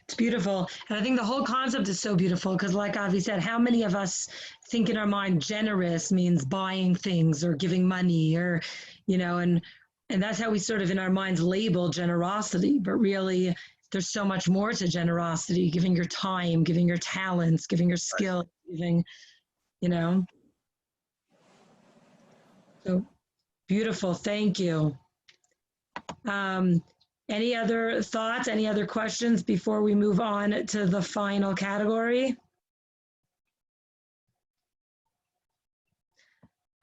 It's beautiful. And I think the whole concept is so beautiful because like Avi said, how many of us think in our mind generous means buying things or giving money or, and that's how we sort of in our minds label generosity, but really there's so much more to generosity, giving your time, giving your talents, giving your skill, giving, So beautiful. Thank you. Any other thoughts, any other questions before we move on to the final category?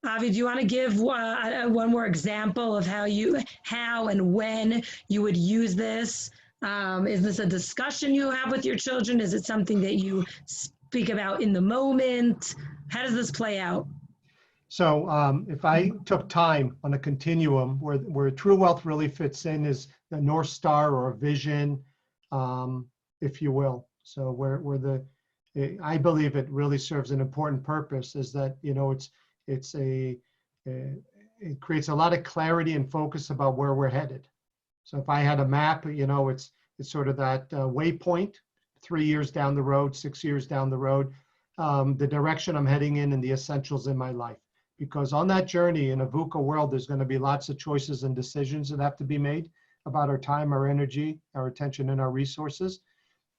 Avi, do you want to give one more example of how and when you would use this? Is this a discussion you have with your children? Is it something that you speak about in the moment? How does this play out? So if I took time on a continuum where true wealth really fits in is the North Star or a vision, if you will. So where I believe it really serves an important purpose is that, it creates a lot of clarity and focus about where we're headed. So if I had a map, it's sort of that waypoint, 3 years down the road, 6 years down the road, the direction I'm heading in and the essentials in my life. Because on that journey in a VUCA world, there's going to be lots of choices and decisions that have to be made about our time, our energy, our attention, and our resources.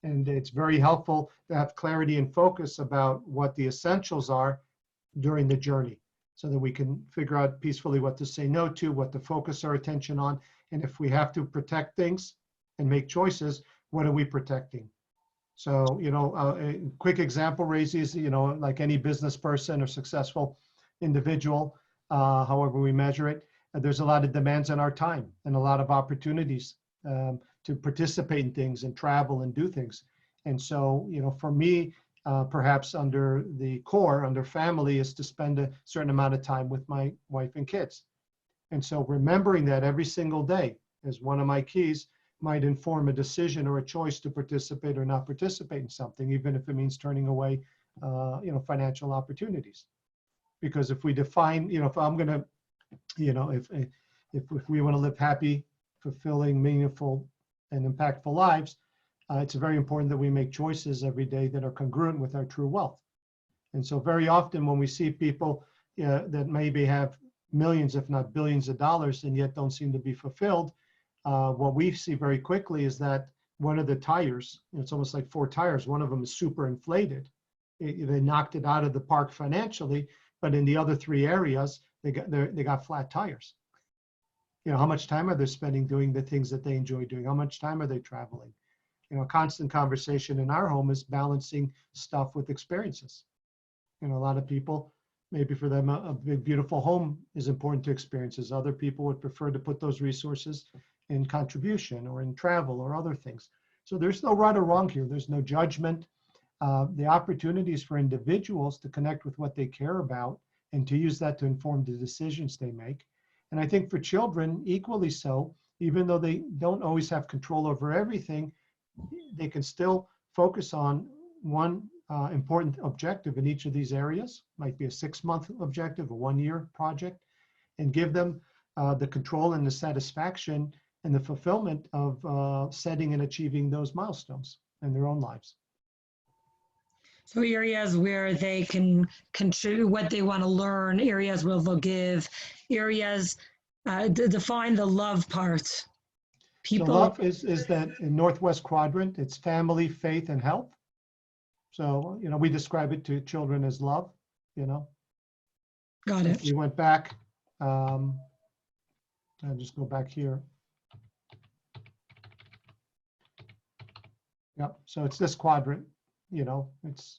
And it's very helpful to have clarity and focus about what the essentials are during the journey. so that we can figure out peacefully what to say no to, what to focus our attention on. And if we have to protect things and make choices, what are we protecting? So, a quick example, Razy, is, like any business person or successful individual, however we measure it, there's a lot of demands on our time and a lot of opportunities to participate in things and travel and do things. And so, for me, perhaps under the core, under family, is to spend a certain amount of time with my wife and kids. And so remembering that every single day as one of my keys might inform a decision or a choice to participate or not participate in something, even if it means turning away, financial opportunities. Because if we define, if I'm going to, if we want to live happy, fulfilling, meaningful, and impactful lives, it's very important that we make choices every day that are congruent with our true wealth. And so very often when we see people that maybe have millions, if not billions of dollars, and yet don't seem to be fulfilled, what we see very quickly is that one of the tires, it's almost like four tires, one of them is super inflated. They knocked it out of the park financially, but in the other three areas, they got flat tires. How much time are they spending doing the things that they enjoy doing? How much time are they traveling? A constant conversation in our home is balancing stuff with experiences. A lot of people, maybe for them, a big, beautiful home is important to experiences. Other people would prefer to put those resources in contribution or in travel or other things. So there's no right or wrong here. There's no judgment. The opportunities for individuals to connect with what they care about and to use that to inform the decisions they make. And I think for children, equally so, even though they don't always have control over everything, they can still focus on one important objective in each of these areas. Might be a 6-month objective, a 1-year project, and give them the control and the satisfaction and the fulfillment of setting and achieving those milestones in their own lives. So areas where they can contribute what they want to learn, areas where they'll give, areas to define the love part. People. So love is that in Northwest Quadrant, it's family, faith, and health. So, we describe it to children as love, Got it. If we went back, I'll just go back here. Yep, so it's this quadrant, it's.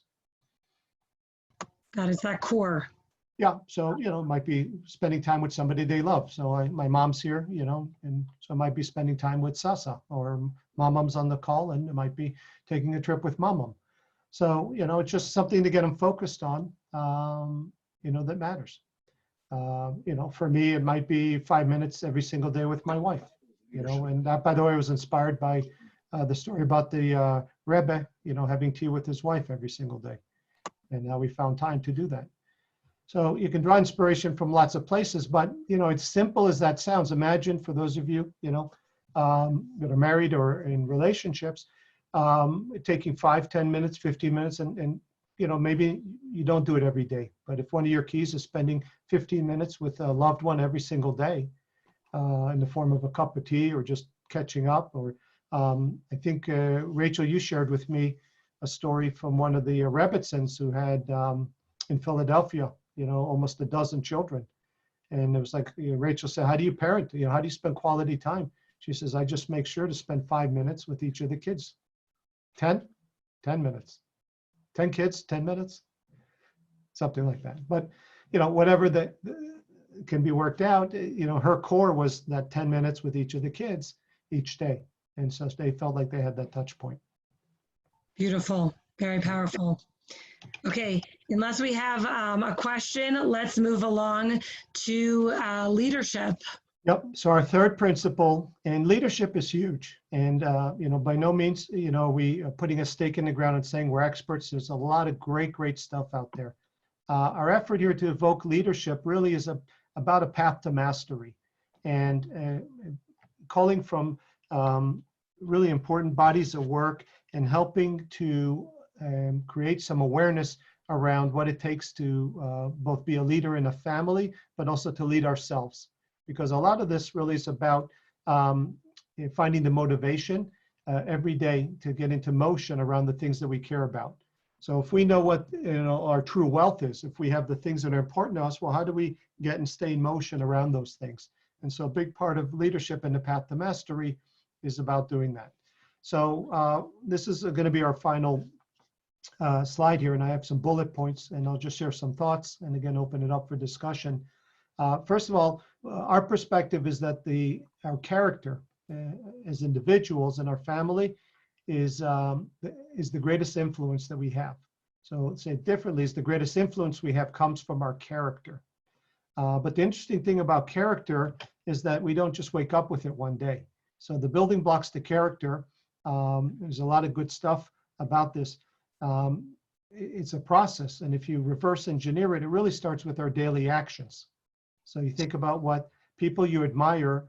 Got it, it's that core. Yeah, so, it might be spending time with somebody they love. So my mom's here, and so I might be spending time with Sasa, or Mom's on the call, and it might be taking a trip with Mom. So, it's just something to get them focused on, that matters. For me, it might be 5 minutes every single day with my wife, and that, by the way, was inspired by the story about the Rebbe, having tea with his wife every single day. And now we found time to do that. So you can draw inspiration from lots of places, but, it's simple as that sounds. Imagine for those of you, that are married or in relationships, taking 5, 10 minutes, 15 minutes, and maybe you don't do it every day, but if one of your keys is spending 15 minutes with a loved one every single day in the form of a cup of tea or just catching up, or I think, Rachel, you shared with me a story from one of the Rebbitzins who had in Philadelphia, almost a dozen children. And it was like, Rachel said, how do you parent? How do you spend quality time? She says, I just make sure to spend 5 minutes with each of the kids. 10 minutes. 10 kids, 10 minutes, something like that. But, whatever that can be worked out, her core was that 10 minutes with each of the kids each day. And so they felt like they had that touch point. Beautiful, very powerful. Okay, unless we have a question, let's move along to leadership. Yep. So our third principle, and leadership is huge. And, by no means, we are putting a stake in the ground and saying we're experts. There's a lot of great stuff out there. Our effort here to evoke leadership really is about a path to mastery, and calling from really important bodies of work and helping to create some awareness around what it takes to both be a leader in a family, but also to lead ourselves. Because a lot of this really is about finding the motivation every day to get into motion around the things that we care about. So if we know what our true wealth is, if we have the things that are important to us, well, how do we get and stay in motion around those things? And so a big part of leadership in the Path to Mastery is about doing that. So this is going to be our final slide here, and I have some bullet points, and I'll just share some thoughts, and again, open it up for discussion. First of all, our perspective is that our character as individuals and our family is the greatest influence that we have. So say it differently, is the greatest influence we have comes from our character. But the interesting thing about character is that we don't just wake up with it one day. So the building blocks to character, there's a lot of good stuff about this. It's a process, and if you reverse engineer it, it really starts with our daily actions. So you think about what people you admire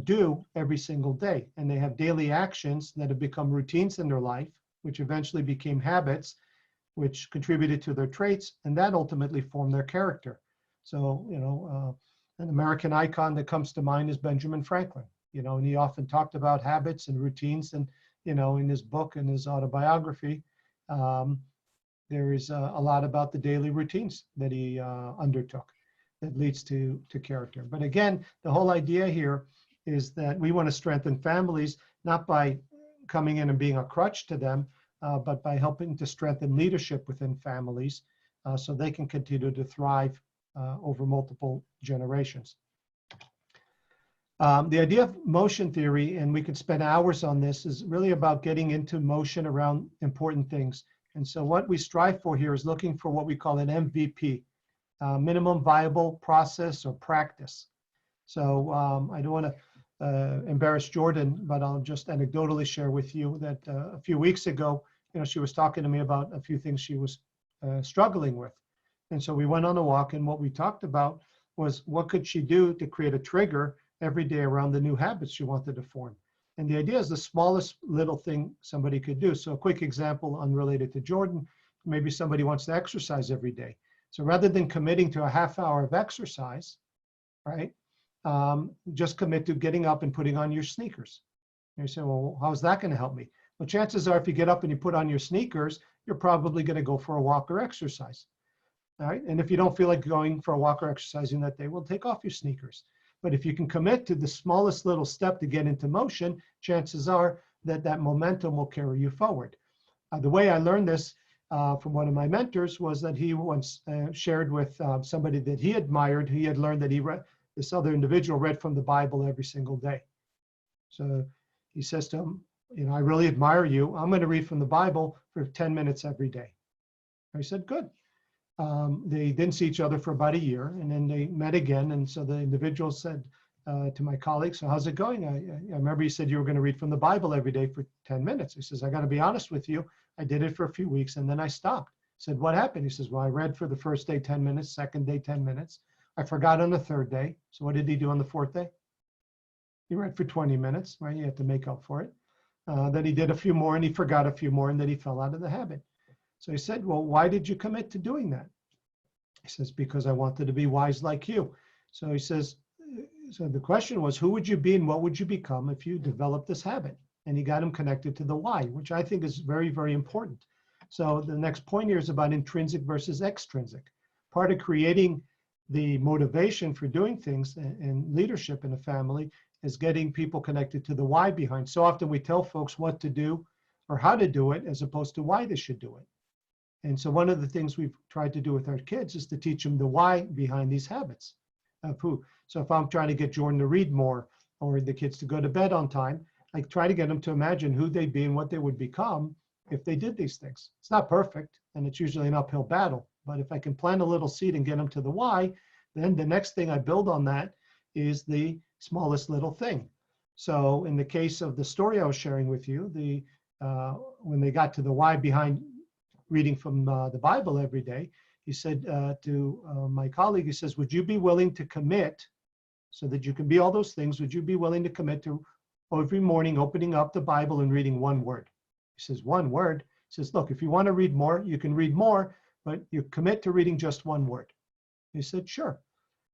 do every single day, and they have daily actions that have become routines in their life, which eventually became habits, which contributed to their traits, and that ultimately formed their character. So, an American icon that comes to mind is Benjamin Franklin, and he often talked about habits and routines, and, in his book and his autobiography, there is a lot about the daily routines that he undertook that leads to character. But again, the whole idea here is that we want to strengthen families, not by coming in and being a crutch to them, but by helping to strengthen leadership within families so they can continue to thrive over multiple generations. The idea of motion theory, and we could spend hours on this, is really about getting into motion around important things. And so what we strive for here is looking for what we call an MVP, minimum viable process or practice. So I don't want to embarrass Jordan, but I'll just anecdotally share with you that a few weeks ago, she was talking to me about a few things she was struggling with. And so we went on a walk, and what we talked about was what could she do to create a trigger every day around the new habits she wanted to form. And the idea is the smallest little thing somebody could do. So a quick example unrelated to Jordan, maybe somebody wants to exercise every day. So rather than committing to a half hour of exercise, right, just commit to getting up and putting on your sneakers. And you say, well, how's that going to help me? Well, chances are if you get up and you put on your sneakers, you're probably going to go for a walk or exercise. All right. And if you don't feel like going for a walk or exercising that day, well, take off your sneakers. But if you can commit to the smallest little step to get into motion, chances are that that momentum will carry you forward. The way I learned this from one of my mentors was that he once shared with somebody that he admired. He had learned that this other individual read from the Bible every single day. So he says to him, I really admire you. I'm going to read from the Bible for 10 minutes every day. I said, good. They didn't see each other for about a year, and then they met again. And so the individual said to my colleague, so how's it going? I remember you said you were going to read from the Bible every day for 10 minutes. He says, I got to be honest with you. I did it for a few weeks, and then I stopped. I said, what happened? He says, well, I read for the first day 10 minutes, second day 10 minutes. I forgot on the third day. So what did he do on the fourth day? He read for 20 minutes, right? You have to make up for it. Then he did a few more, and he forgot a few more, and then he fell out of the habit. So he said, well, why did you commit to doing that? He says, because I wanted to be wise like you. So he says, so the question was, who would you be and what would you become if you developed this habit? And he got him connected to the why, which I think is very, very important. So the next point here is about intrinsic versus extrinsic. Part of creating the motivation for doing things and leadership in a family is getting people connected to the why behind. So often we tell folks what to do or how to do it as opposed to why they should do it. And so one of the things we've tried to do with our kids is to teach them the why behind these habits of who. So if I'm trying to get Jordan to read more or the kids to go to bed on time, I try to get them to imagine who they'd be and what they would become if they did these things. It's not perfect, and it's usually an uphill battle. But if I can plant a little seed and get them to the why, then the next thing I build on that is the smallest little thing. So in the case of the story I was sharing with you, when they got to the why behind reading from the Bible every day, he said to my colleague, he says, would you be willing to commit so that you can be all those things? Would you be willing to commit to every morning opening up the Bible and reading one word? He says, one word? He says, look, if you want to read more, you can read more, but you commit to reading just one word. He said, sure.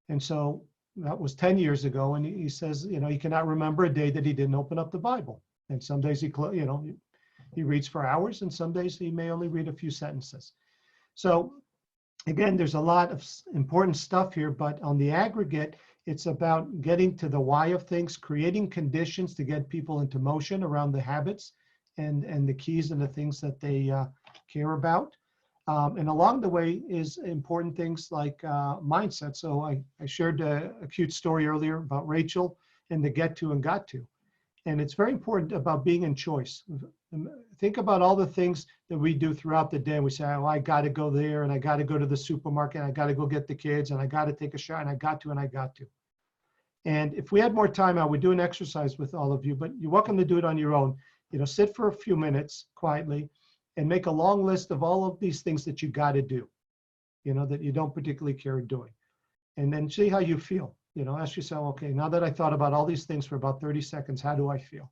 And so that was 10 years ago. And he says, he cannot remember a day that he didn't open up the Bible. And some days he he reads for hours, and some days he may only read a few sentences. So again, there's a lot of important stuff here, but on the aggregate, it's about getting to the why of things, creating conditions to get people into motion around the habits and the keys and the things that they care about. And along the way is important things like mindset. So I shared a cute story earlier about Rachel and the get to and got to. And it's very important about being in choice. Think about all the things that we do throughout the day. We say, oh, I got to go there, and I got to go to the supermarket, and I got to go get the kids, and I got to take a shower, and I got to, and I got to. And if we had more time, I would do an exercise with all of you, but you're welcome to do it on your own. You know, sit for a few minutes quietly and make a long list of all of these things that you got to do, you know, that you don't particularly care doing. And then see how you feel. You know, ask yourself, okay, now that I thought about all these things for about 30 seconds, how do I feel?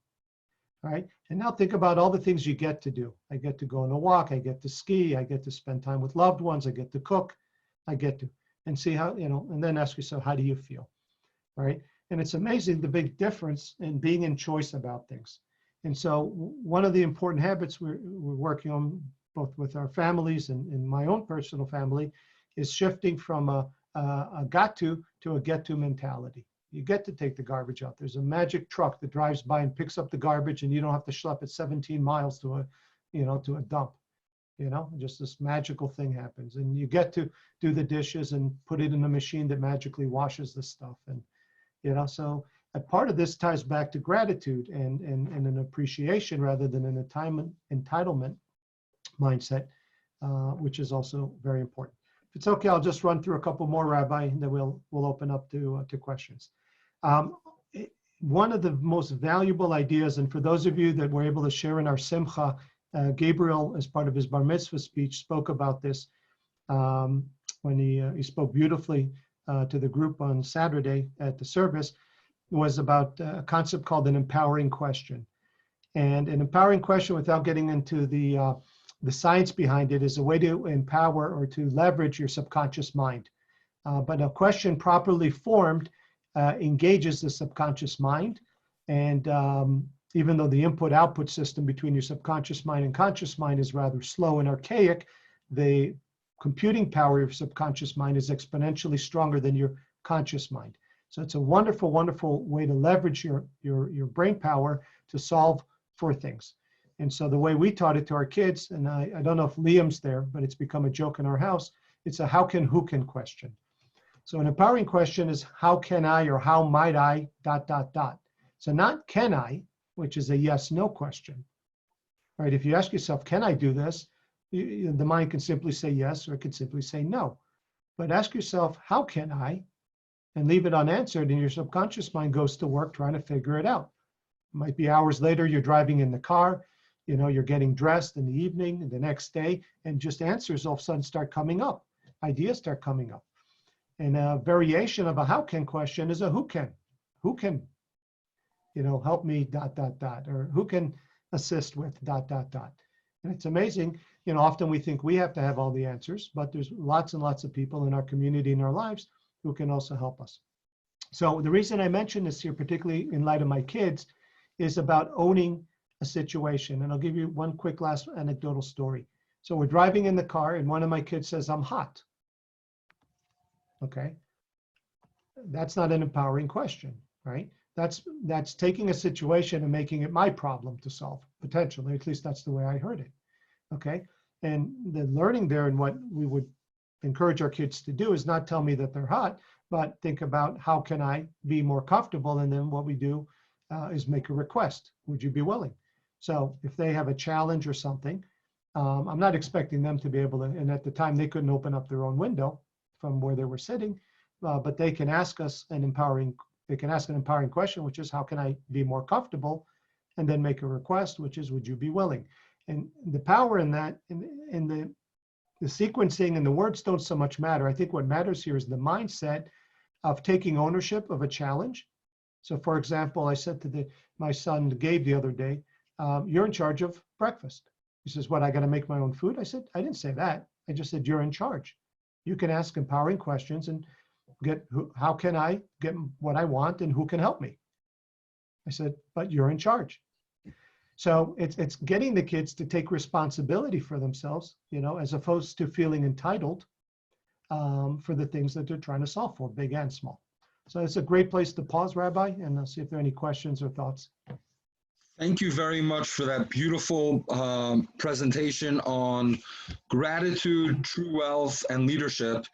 All right. And now think about all the things you get to do. I get to go on a walk. I get to ski. I get to spend time with loved ones. I get to cook. I get to, and see how, you know, and then ask yourself, how do you feel? All right. And it's amazing the big difference in being in choice about things. And so one of the important habits we're working on both with our families and in my own personal family is shifting from a got to a get to mentality. You get to take the garbage out. There's a magic truck that drives by and picks up the garbage, and you don't have to schlep it 17 miles to a, you know, to a dump. You know, just this magical thing happens, and you get to do the dishes and put it in a machine that magically washes the stuff. And you know, so a part of this ties back to gratitude and an appreciation rather than an entitlement mindset, which is also very important. If it's okay, I'll just run through a couple more, Rabbi, and then we'll open up to questions. One of the most valuable ideas, and for those of you that were able to share in our Simcha, Gabriel, as part of his Bar Mitzvah speech, spoke about this when he spoke beautifully to the group on Saturday at the service, was about a concept called an empowering question. And an empowering question, without getting into the science behind it, is a way to empower or to leverage your subconscious mind. But a question properly formed engages the subconscious mind. And even though the input-output system between your subconscious mind and conscious mind is rather slow and archaic, the computing power of your subconscious mind is exponentially stronger than your conscious mind. So it's a wonderful, wonderful way to leverage your brain power to solve for things. And so the way we taught it to our kids, and I don't know if Liam's there, but it's become a joke in our house, it's a how can, who can question. So an empowering question is how can I or how might I, ... So not can I, which is a yes, no question, right? If you ask yourself, can I do this? The mind can simply say yes, or it can simply say no. But ask yourself, how can I? And leave it unanswered, and your subconscious mind goes to work trying to figure it out. It might be hours later, you're driving in the car, you know, you're getting dressed in the evening, the next day, and just answers all of a sudden start coming up. Ideas start coming up. And a variation of a how can question is a who can. Who can, you know, help me, ... or who can assist with ... And it's amazing, you know, often we think we have to have all the answers, but there's lots and lots of people in our community, in our lives, who can also help us. So the reason I mention this here, particularly in light of my kids, is about owning a situation. And I'll give you one quick last anecdotal story. So we're driving in the car and one of my kids says, I'm hot. Okay. That's not an empowering question, right? That's taking a situation and making it my problem to solve, potentially. At least that's the way I heard it. Okay. And the learning there, and what we would encourage our kids to do, is not tell me that they're hot, but think about how can I be more comfortable. And then what we do is make a request. Would you be willing? So if they have a challenge or something, I'm not expecting them to be able to, and at the time they couldn't open up their own window from where they were sitting, but they can ask us an empowering question, which is how can I be more comfortable? And then make a request, which is, would you be willing? And the power in that, in the sequencing and the words don't so much matter. I think what matters here is the mindset of taking ownership of a challenge. So for example, I said to my son Gabe the other day, you're in charge of breakfast. He says, what, I got to make my own food? I said, I didn't say that. I just said, you're in charge. You can ask empowering questions and get, how can I get what I want and who can help me? I said, but you're in charge. So it's getting the kids to take responsibility for themselves, as opposed to feeling entitled for the things that they're trying to solve for, big and small. So it's a great place to pause, Rabbi, and I'll see if there are any questions or thoughts. Thank you very much for that beautiful presentation on gratitude, true wealth, and leadership.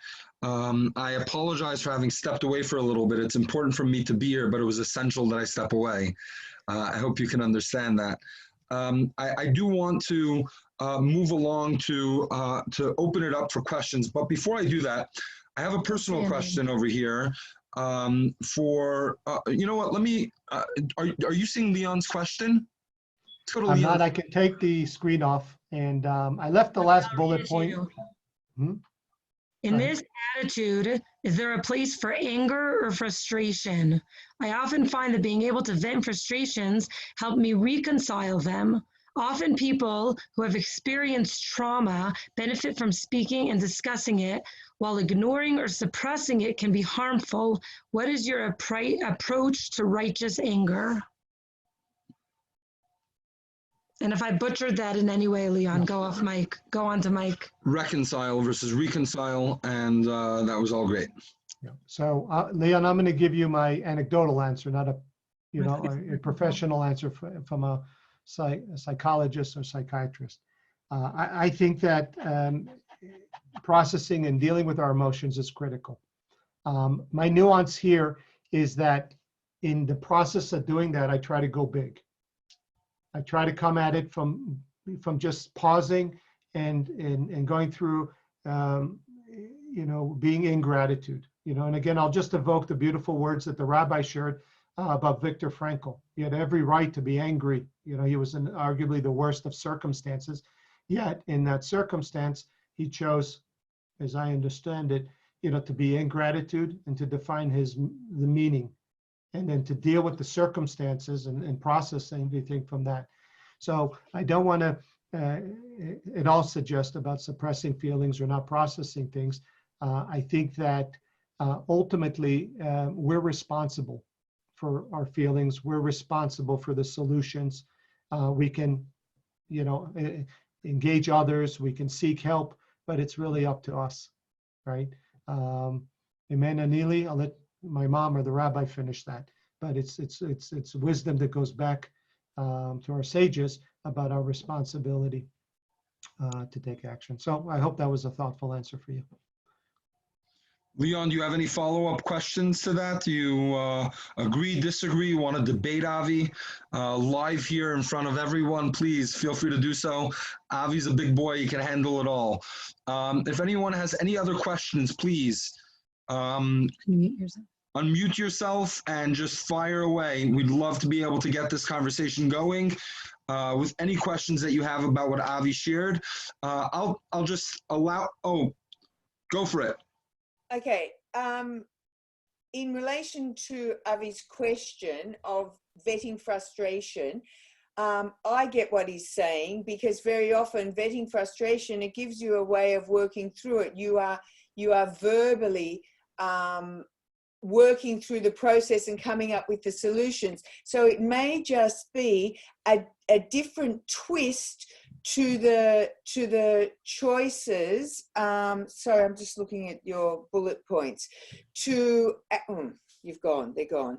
I apologize for having stepped away for a little bit. It's important for me to be here, but it was essential that I step away. I hope you can understand that. I do want to move along to open it up for questions. But before I do that, I have a personal question over here. You know what, let me, are you seeing Leon's question? Let's go to I'm Leon. not, I can take the screen off, and I left the last bullet point. In Go ahead. this attitude, is there a place for anger or frustration? I often find that being able to vent frustrations help me reconcile them. Often people who have experienced trauma benefit from speaking and discussing it, while ignoring or suppressing it can be harmful. What is your approach to righteous anger? And if I butchered that in any way, Leon, go off mic, go on to mic. Reconcile versus reconcile, and that was all great. Yeah. So, Leon, I'm going to give you my anecdotal answer, not a professional answer from a psychologist or psychiatrist. I think that processing and dealing with our emotions is critical. My nuance here is that in the process of doing that, I try to go big. I try to come at it from just pausing and going through, being in gratitude. And again, I'll just evoke the beautiful words that the rabbi shared about Viktor Frankl. He had every right to be angry. He was in arguably the worst of circumstances. Yet in that circumstance, he chose, as I understand it, to be in gratitude and to define the meaning, and then to deal with the circumstances and process everything from that. So I don't want to at all suggest about suppressing feelings or not processing things. I think that ultimately we're responsible for our feelings. We're responsible for the solutions. We can, engage others. We can seek help, but it's really up to us, right? Amen, Anili. I'll let my mom or the rabbi finish that. But it's wisdom that goes back to our sages about our responsibility to take action. So I hope that was a thoughtful answer for you. Leon, do you have any follow-up questions to that? Do you agree, disagree, want to debate Avi? Live here in front of everyone, please feel free to do so. Avi's a big boy, he can handle it all. If anyone has any other questions, please unmute yourself and just fire away. We'd love to be able to get this conversation going with any questions that you have about what Avi shared. I'll just allow, go for it. Okay, in relation to Avi's question of vetting frustration, I get what he's saying, because very often vetting frustration, it gives you a way of working through it. You are verbally working through the process and coming up with the solutions. So it may just be a different twist to the choices. Sorry, I'm just looking at your bullet points. You've gone, they're gone.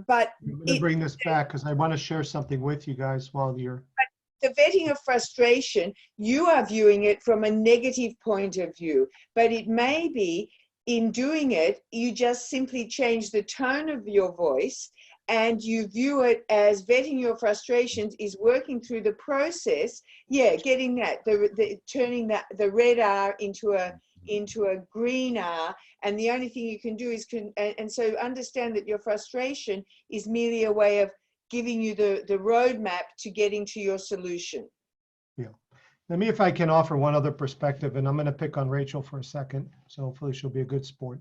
But I'm going to bring this back because I want to share something with you guys while you're. The vetting of frustration, you are viewing it from a negative point of view, but it may be in doing it, you just simply change the tone of your voice and you view it as vetting your frustrations is working through the process. Yeah, getting that, turning the red R into a green R, and the only thing you can do is and so understand that your frustration is merely a way of giving you the roadmap to getting to your solution. Yeah. Let me, if I can offer one other perspective, and I'm going to pick on Rachel for a second. So hopefully she'll be a good sport.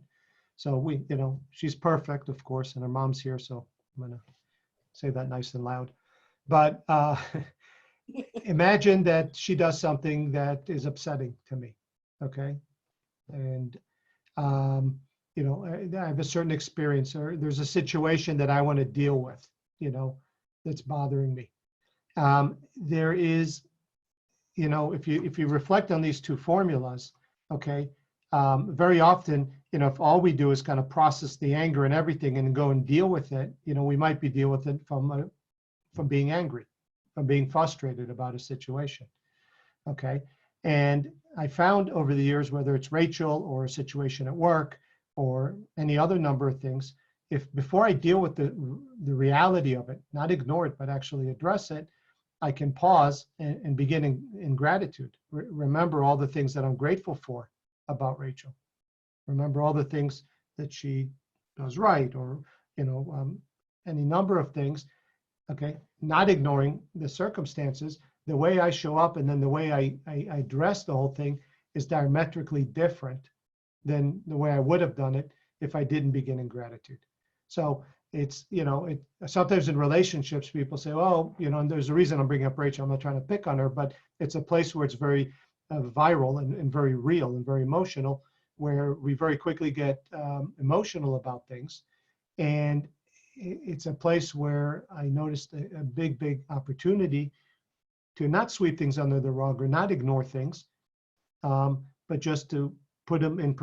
So she's perfect, of course, and her mom's here. So I'm going to say that nice and loud. But imagine that she does something that is upsetting to me. Okay. And, I have a certain experience, or there's a situation that I want to deal with, that's bothering me. there is, you know, if you reflect on these two formulas, okay, very often, you know, if all we do is kind of process the anger and everything and go and deal with it, you know, we might be dealing with it from being angry, from being frustrated about a situation, okay? And I found over the years, whether it's Rachel or a situation at work or any other number of things, if before I deal with the reality of it, not ignore it, but actually address it, I can pause and begin in gratitude. Remember all the things that I'm grateful for about Rachel. Remember all the things that she does right, or, you know, any number of things, okay? Not ignoring the circumstances. The way I show up and then the way I address the whole thing is diametrically different than the way I would have done it if I didn't begin in gratitude. So it's, you know, sometimes in relationships, people say, oh, you know, and there's a reason I'm bringing up Rachel. I'm not trying to pick on her, but it's a place where it's very viral and very real and very emotional, where we very quickly get emotional about things. And it's a place where I noticed a big opportunity to not sweep things under the rug or not ignore things, but just to put them in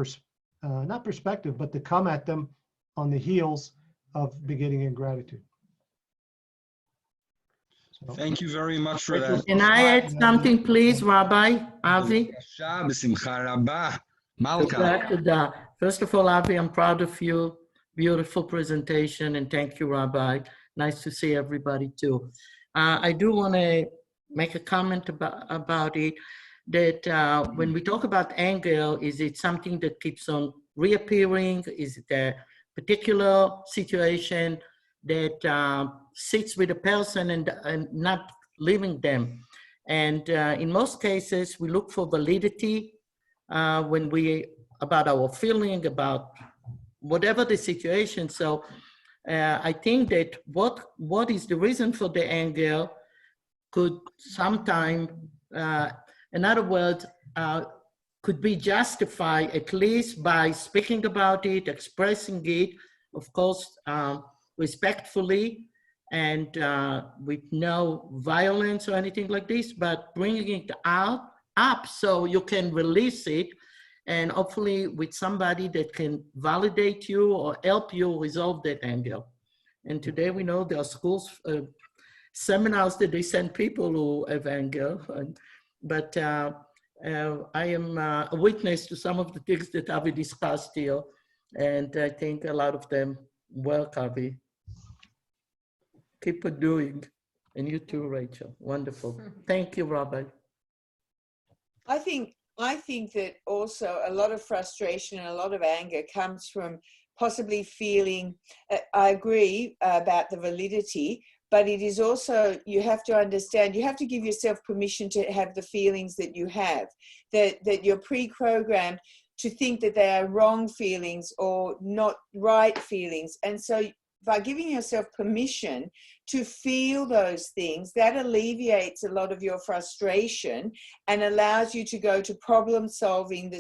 not perspective, but to come at them on the heels of beginning in gratitude. So, Thank you very much for that. Can I add something, please, Rabbi Avi? Malka. First of all, Avi, I'm proud of you. Beautiful presentation, and thank you, Rabbi. Nice to see everybody too. I do want to make a comment about it, that when we talk about anger, is it something that keeps on reappearing? Is it a particular situation that sits with a person and not leaving them? And in most cases, we look for validity when about our feeling, about whatever the situation. So I think that what is the reason for the anger could sometime, in other words, could be justified at least by speaking about it, expressing it, of course, respectfully and with no violence or anything like this, but bringing it up so you can release it, and hopefully with somebody that can validate you or help you resolve that anger. And today we know there are schools, seminars that they send people who have anger, but I am a witness to some of the things that Avi discussed here, and I think a lot of them work, Avi. Keep it doing. And you too, Rachel. Wonderful. Thank you, Rabbi. I think that also a lot of frustration and a lot of anger comes from possibly feeling, I agree about the validity, but it is also, you have to understand, you have to give yourself permission to have the feelings that you have, that you're pre-programmed to think that they are wrong feelings or not right feelings. And so by giving yourself permission to feel those things, that alleviates a lot of your frustration and allows you to go to problem solving the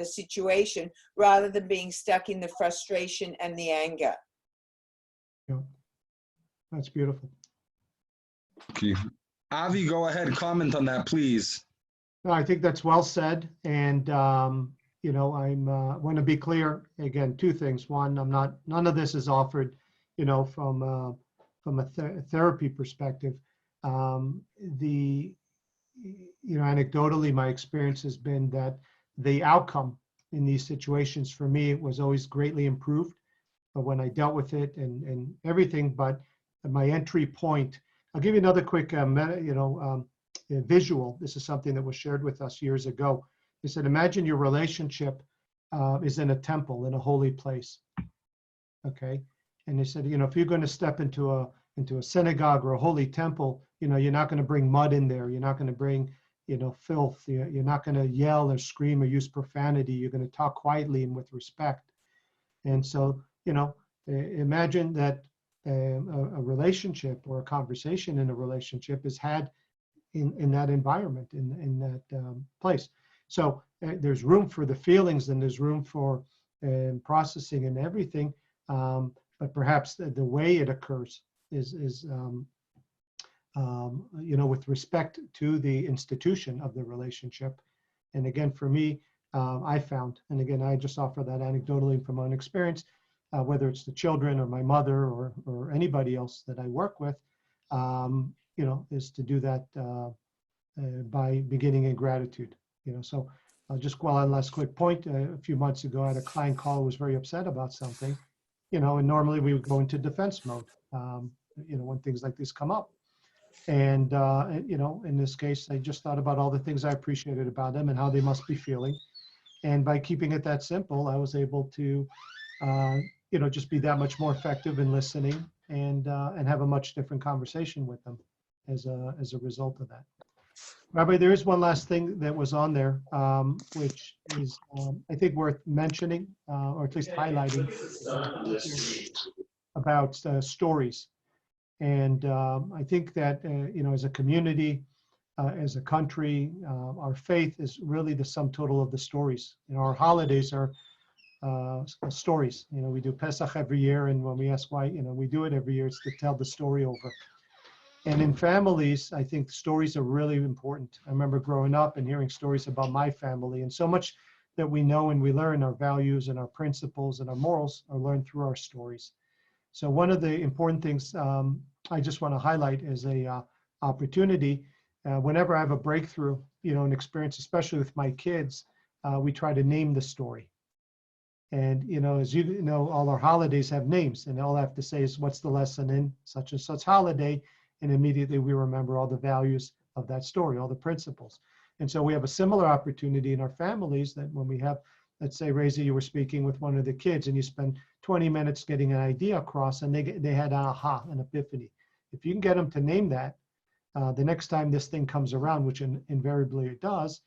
situation rather than being stuck in the frustration and the anger. yeah, that's beautiful. Okay. Avi, go ahead, comment on that, please. No, I think that's well said. And, you know, I'm want to be clear again, two things. One, none of this is offered, you know, from a therapy perspective. You know, anecdotally, my experience has been that the outcome in these situations for me was always greatly improved. But when I dealt with it and everything, but my entry point, I'll give you another quick, visual. This is something that was shared with us years ago. They said, imagine your relationship is in a temple, in a holy place. Okay. And they said, you know, if you're going to step into a synagogue or a holy temple, you know, you're not going to bring mud in there. You're not going to bring, you know, filth. You're not going to yell or scream or use profanity. You're going to talk quietly and with respect. And so, you know, imagine that a relationship or a conversation in a relationship is had in that environment, in that place. So there's room for the feelings and there's room for processing and everything. But perhaps the way it occurs is with respect to the institution of the relationship. And again, for me, I found, and again, I just offer that anecdotally from my own experience, whether it's the children or my mother or anybody else that I work with, is to do that by beginning in gratitude. So I'll just go on one last quick point. A few months ago, I had a client call who was very upset about something, and normally we would go into defense mode, when things like this come up. And, in this case, I just thought about all the things I appreciated about them and how they must be feeling. And by keeping it that simple, I was able to, just be that much more effective in listening and have a much different conversation with them as a result of that. Rabbi, there is one last thing that was on there, which is, I think, worth mentioning, or at least highlighting, about stories. And I think that, as a community, as a country, our faith is really the sum total of the stories. Our holidays are stories. We do Pesach every year, and when we ask why, we do it every year, it's to tell the story over. And in families, I think stories are really important. I remember growing up and hearing stories about my family, and so much that we know and we learn, our values and our principles and our morals are learned through our stories. So one of the important things I just want to highlight is a opportunity. Whenever I have a breakthrough, an experience, especially with my kids, we try to name the story. And, as you know, all our holidays have names, and all I have to say is, what's the lesson in such and such holiday? And immediately we remember all the values of that story, all the principles. And so we have a similar opportunity in our families that when we have, let's say, Reza, you were speaking with one of the kids and you spend 20 minutes getting an idea across, and they had an aha, an epiphany. If you can get them to name that, the next time this thing comes around, which invariably it does,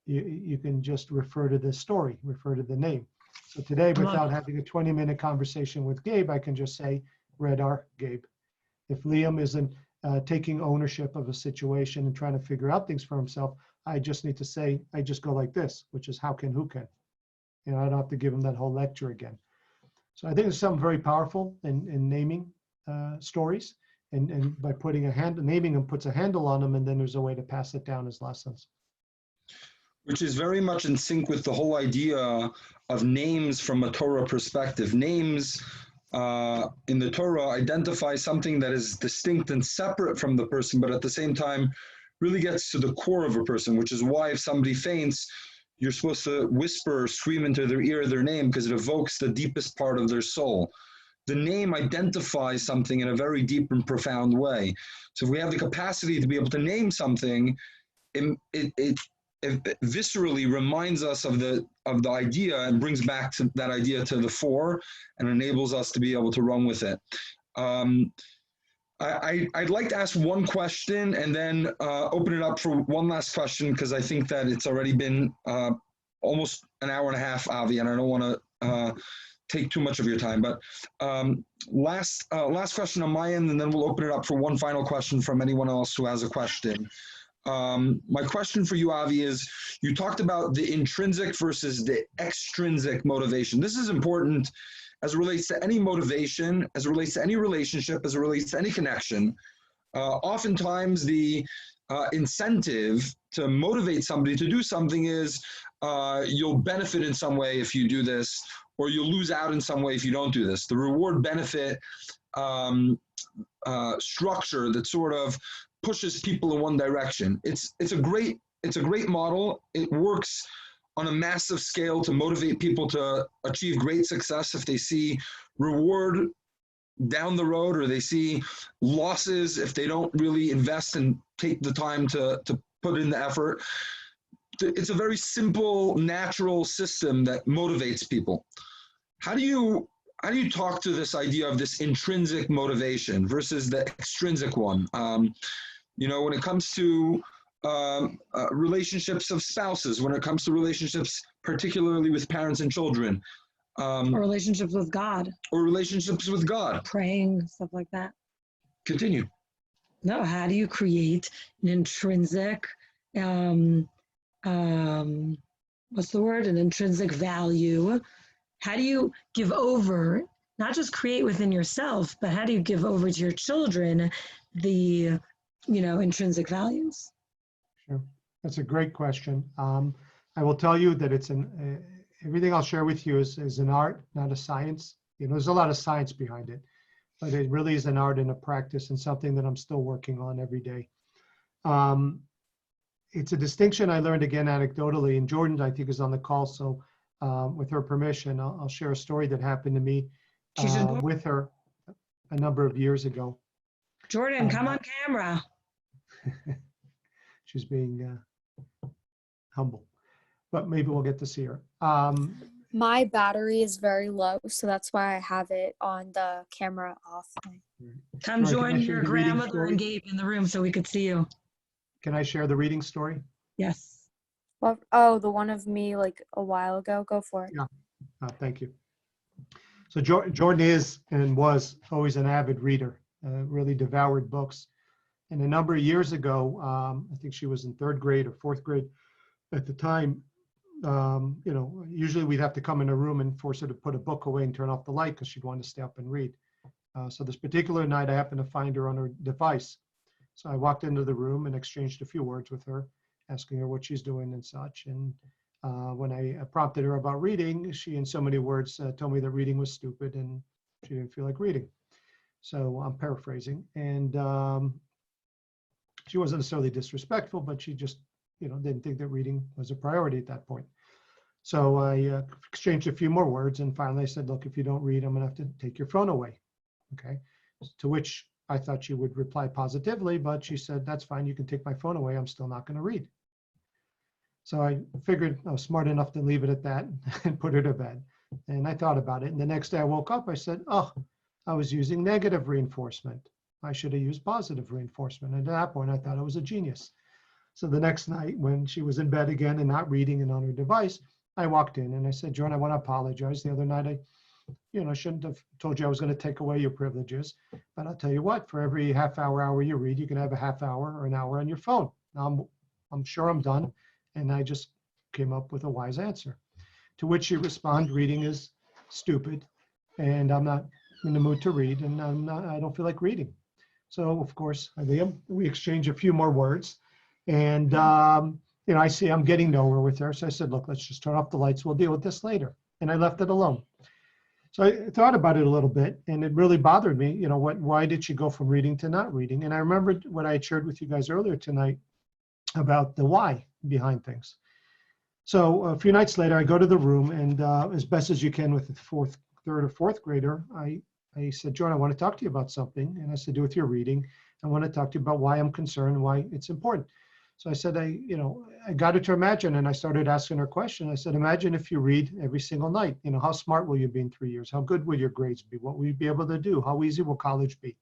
you can just refer to the story, refer to the name. So today, without having a 20-minute conversation with Gabe, I can just say, Redar, Gabe. If Liam isn't taking ownership of a situation and trying to figure out things for himself, I just need to say, I just go like this, which is how can, who can. I don't have to give him that whole lecture again. So I think there's something very powerful in naming stories, and by putting naming them puts a handle on them, and then there's a way to pass it down as lessons. Which is very much in sync with the whole idea of names from a Torah perspective. Names in the Torah identify something that is distinct and separate from the person, but at the same time really gets to the core of a person, which is why if somebody faints, you're supposed to whisper or scream into their ear their name, because it evokes the deepest part of their soul. The name identifies something in a very deep and profound way. So if we have the capacity to be able to name something, it viscerally reminds us of the idea and brings back that idea to the fore and enables us to be able to run with it. I'd like to ask one question and then open it up for one last question, because I think that it's already been almost an hour and a half, Avi, and I don't want to take too much of your time. But last question on my end, and then we'll open it up for one final question from anyone else who has a question. My question for you, Avi, is you talked about the intrinsic versus the extrinsic motivation. This is important as it relates to any motivation, as it relates to any relationship, as it relates to any connection. Oftentimes the incentive to motivate somebody to do something is you'll benefit in some way if you do this, or you'll lose out in some way if you don't do this. The reward benefit structure that sort of pushes people in one direction. It's a great model. It works on a massive scale to motivate people to achieve great success if they see reward down the road, or they see losses if they don't really invest and take the time to put in the effort. It's a very simple, natural system that motivates people. How do you talk to this idea of this intrinsic motivation versus the extrinsic one? When it comes to relationships of spouses, when it comes to relationships, particularly with parents and children. Or relationships with God. Or relationships with God. Praying, stuff like that. Continue. No, how do you create an intrinsic, what's the word? An intrinsic value. How do you give over, not just create within yourself, but how do you give over to your children the intrinsic values? Sure. That's a great question. I will tell you that everything I'll share with you is an art, not a science. There's a lot of science behind it, but it really is an art and a practice and something that I'm still working on every day. It's a distinction I learned again anecdotally, and Jordan, I think, is on the call. So with her permission, I'll share a story that happened to me with her a number of years ago. Jordan, come on camera. She's being humble, but maybe we'll get to see her. My battery is very low, so that's why I have it on the camera off. Come Sorry, can join I share your the reading grandmother story? and Gabe in the room so we could see you. Can I share the reading story? Yes. Well, oh, the one of me like a while ago. Go for it. Yeah. Thank you. So Jordan is and was always an avid reader, really devoured books. And a number of years ago, I think she was in 3rd grade or 4th grade at the time. Usually we'd have to come in a room and force her to put a book away and turn off the light because she'd want to stay up and read. So this particular night, I happened to find her on her device. So I walked into the room and exchanged a few words with her, asking her what she's doing and such. And when I prompted her about reading, she, in so many words, told me that reading was stupid and she didn't feel like reading. So I'm paraphrasing. And she wasn't necessarily disrespectful, but she just, didn't think that reading was a priority at that point. So I exchanged a few more words, and finally I said, look, if you don't read, I'm gonna have to take your phone away. Okay. To which I thought she would reply positively, but she said, that's fine, you can take my phone away, I'm still not gonna read. So I figured I was smart enough to leave it at that and put her to bed. And I thought about it. And the next day I woke up, I said, oh, I was using negative reinforcement. I should have used positive reinforcement. And at that point, I thought I was a genius. So the next night when she was in bed again and not reading and on her device, I walked in and I said, Jordan, I want to apologize. The other night, I shouldn't have told you I was going to take away your privileges. But I'll tell you what, for every hour you read, you can have a half hour or an hour on your phone. Now, I'm sure I'm done. And I just came up with a wise answer. To which she responded, reading is stupid and I'm not in the mood to read and I don't feel like reading. So of course, we exchange a few more words and I see I'm getting nowhere with her. So I said, look, let's just turn off the lights. We'll deal with this later. And I left it alone. So I thought about it a little bit and it really bothered me. Why did she go from reading to not reading? And I remembered what I had shared with you guys earlier tonight about the why behind things. So a few nights later, I go to the room and as best as you can with the 3rd or 4th grader, I said, Jordan, I want to talk to you about something. And it has to do with your reading. I want to talk to you about why I'm concerned and why it's important. So I said, I got her to imagine, and I started asking her question. I said, imagine if you read every single night, how smart will you be in 3 years? How good will your grades be? What will you be able to do? How easy will college be?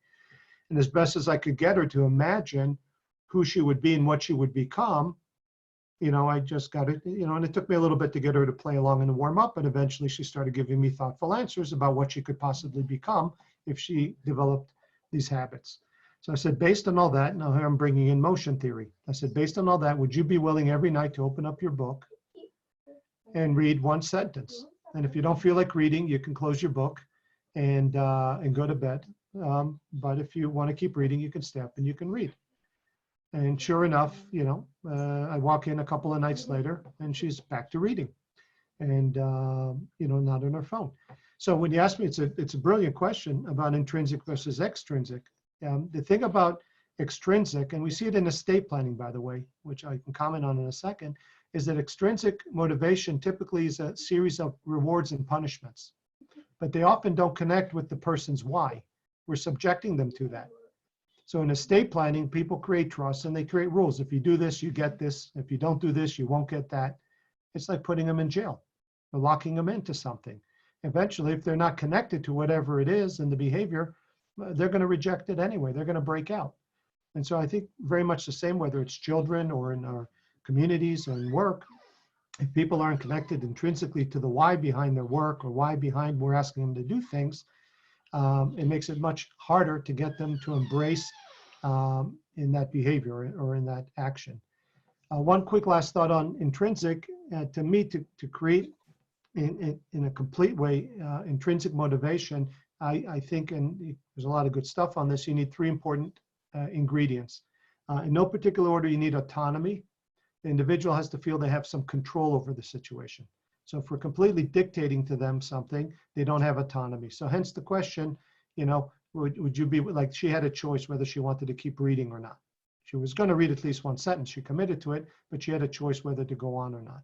And as best as I could get her to imagine who she would be and what she would become, I just got it, and it took me a little bit to get her to play along and to warm up, but eventually she started giving me thoughtful answers about what she could possibly become if she developed these habits. So I said, based on all that, now here I'm bringing in motion theory. I said, based on all that, would you be willing every night to open up your book and read one sentence? And if you don't feel like reading, you can close your book and go to bed. But if you want to keep reading, you can stay up and you can read. And sure enough, I walk in a couple of nights later and she's back to reading and, not on her phone. So when you ask me, it's a brilliant question about intrinsic versus extrinsic. The thing about extrinsic, and we see it in estate planning, by the way, which I can comment on in a second, is that extrinsic motivation typically is a series of rewards and punishments, but they often don't connect with the person's why. We're subjecting them to that. So in estate planning, people create trusts and they create rules. If you do this, you get this. If you don't do this, you won't get that. It's like putting them in jail or locking them into something. Eventually, if they're not connected to whatever it is in the behavior, they're going to reject it anyway. They're going to break out. And so I think very much the same, whether it's children or in our communities or in work, if people aren't connected intrinsically to the why behind their work or why behind we're asking them to do things, it makes it much harder to get them to embrace in that behavior or in that action. One quick last thought on intrinsic, to me, to create in a complete way intrinsic motivation, I think, and there's a lot of good stuff on this, you need 3 important ingredients. In no particular order, you need autonomy. The individual has to feel they have some control over the situation. So if we're completely dictating to them something, they don't have autonomy. So hence the question, you know, would you be like, she had a choice whether she wanted to keep reading or not. She was going to read at least one sentence. She committed to it, but she had a choice whether to go on or not.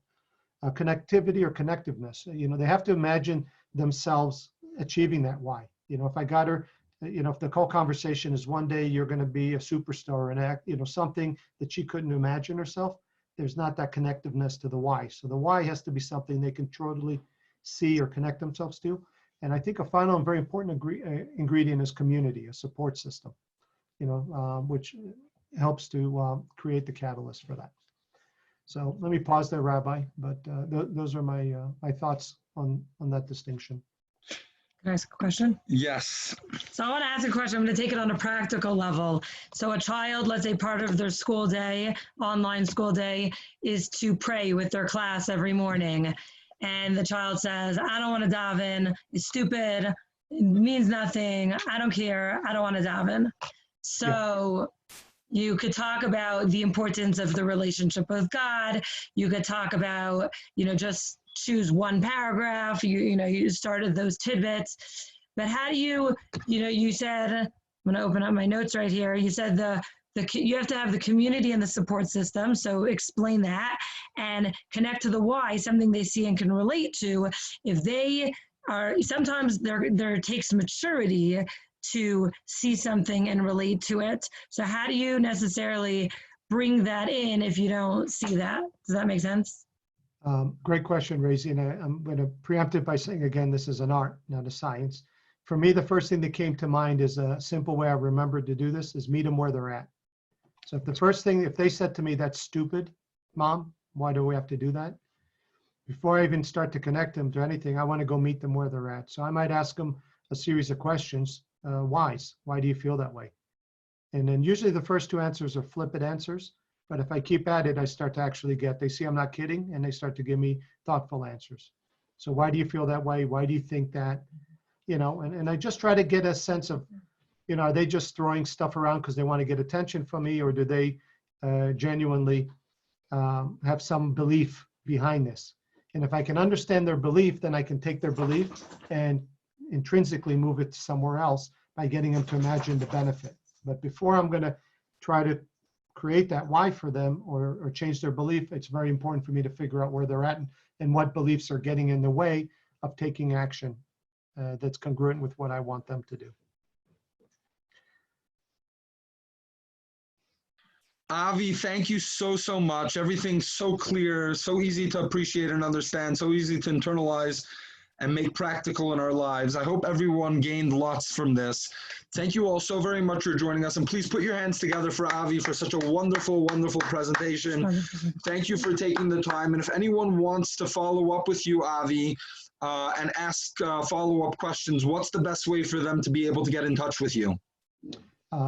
Connectivity or connectiveness, you know, they have to imagine themselves achieving that why. You know, if I got her, you know, if the whole conversation is one day you're going to be a superstar and act, you know, something that she couldn't imagine herself, there's not that connectiveness to the why. So the why has to be something they can totally see or connect themselves to. And I think a final and very important ingredient is community, a support system, you know, which helps to create the catalyst for that. So let me pause there, Rabbi, but those are my my thoughts on that distinction. Can I ask a question? Yes. So I want to ask a question. I'm going to take it on a practical level. So a child, let's say part of their school day, online school day, is to pray with their class every morning. And the child says, I don't want to daven. It's stupid. It means nothing. I don't care. I don't want to daven. So you could talk about the importance of the relationship with God. You could talk about, you know, just choose one paragraph. You know, you started those tidbits. But how do you know, you said, I'm going to open up my notes right here. You said you have to have the community and the support system. So explain that and connect to the why, something they see and can relate to. If they are, sometimes there takes maturity to see something and relate to it. So how do you necessarily bring that in if you don't see that? Does that make sense? Great question, Razy. And I'm going to preempt it by saying, again, this is an art, not a science. For me, the first thing that came to mind is a simple way I remembered to do this is meet them where they're at. So if the first thing, if they said to me, that's stupid, Mom, why do we have to do that? Before I even start to connect them to anything, I want to go meet them where they're at. So I might ask them a series of questions. Whys? Why do you feel that way? And then usually the first two answers are flippant answers. But if I keep at it, I start to actually they see I'm not kidding, and they start to give me thoughtful answers. So why do you feel that way? Why do you think that? You know, and I just try to get a sense of, you know, are they just throwing stuff around because they want to get attention from me, or do they genuinely have some belief behind this? And if I can understand their belief, then I can take their belief and intrinsically move it somewhere else by getting them to imagine the benefit. But before I'm going to try to create that why for them or change their belief, it's very important for me to figure out where they're at and what beliefs are getting in the way of taking action that's congruent with what I want them to do. Avi, thank you so much. Everything's so clear, so easy to appreciate and understand, so easy to internalize and make practical in our lives. I hope everyone gained lots from this. Thank you all so very much for joining us. And please put your hands together for Avi for such a wonderful, wonderful presentation. Thank you for taking the time. And if anyone wants to follow up with you, Avi, and ask follow-up questions, what's the best way for them to be able to get in touch with you?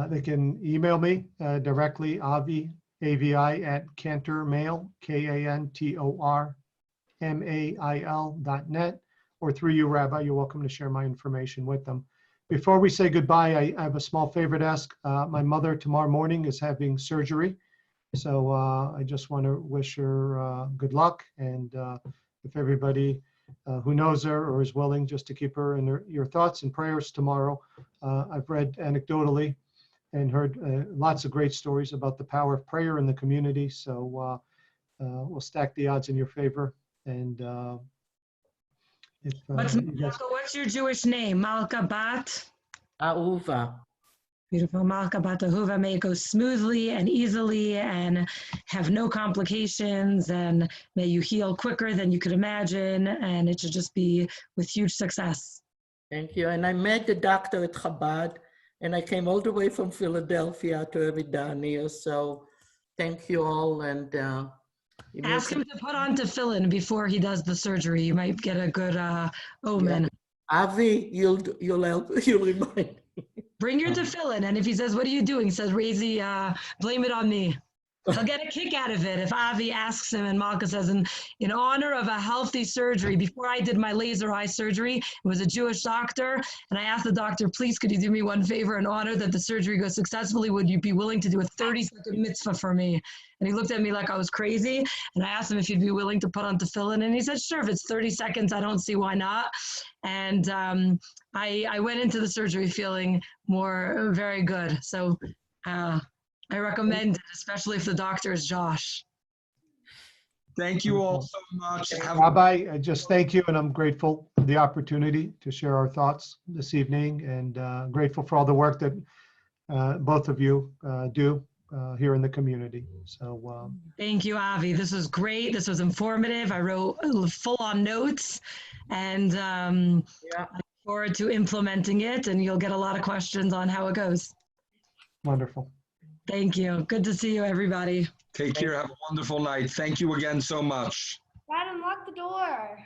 They can email me directly, Avi, AVI, at cantormail, KANTORMAIL.net, or through you, Rabbi. You're welcome to share my information with them. Before we say goodbye, I have a small favor to ask. My mother tomorrow morning is having surgery. So I just want to wish her good luck. And if everybody who knows her or is willing just to keep her in your thoughts and prayers tomorrow. I've read anecdotally and heard lots of great stories about the power of prayer in the community. So we'll stack the odds in your favor. And what's your Jewish name? Malka Bat? Ahuva. Beautiful. Malka Bat Ahuva. May it go smoothly and easily and have no complications, and may you heal quicker than you could imagine, and it should just be with huge success. Thank you. And I met the doctor at Chabad, and I came all the way from Philadelphia to Evidania. So thank you all. And ask him to put on tefillin before he does the surgery. You might get a good omen. Yeah. Avi, you'll remind me. Bring your tefillin, and if he says, "What are you doing?" He says, "Razy, blame it on me." He'll get a kick out of it if Avi asks him and Malka says, in honor of a healthy surgery, before I did my laser eye surgery, it was a Jewish doctor, and I asked the doctor, please, could you do me one favor in honor that the surgery goes successfully? Would you be willing to do a 30-second mitzvah for me? And he looked at me like I was crazy, and I asked him if he'd be willing to put on tefillin, and he said, sure, if it's 30 seconds, I don't see why not. And I went into the surgery feeling very good. So I recommend it, especially if the doctor is Josh. Thank you all so much. Rabbi, I just thank you, and I'm grateful for the opportunity to share our thoughts this evening, and grateful for all the work that both of you do here in the community. So thank you, Avi. This was great. This was informative. I wrote full-on notes, and I look forward to implementing it, and you'll get a lot of questions on how it goes. wonderful. Thank you. Good to see you, everybody. Take care. Have a wonderful night. Thank you again so much. Dad, unlock the door.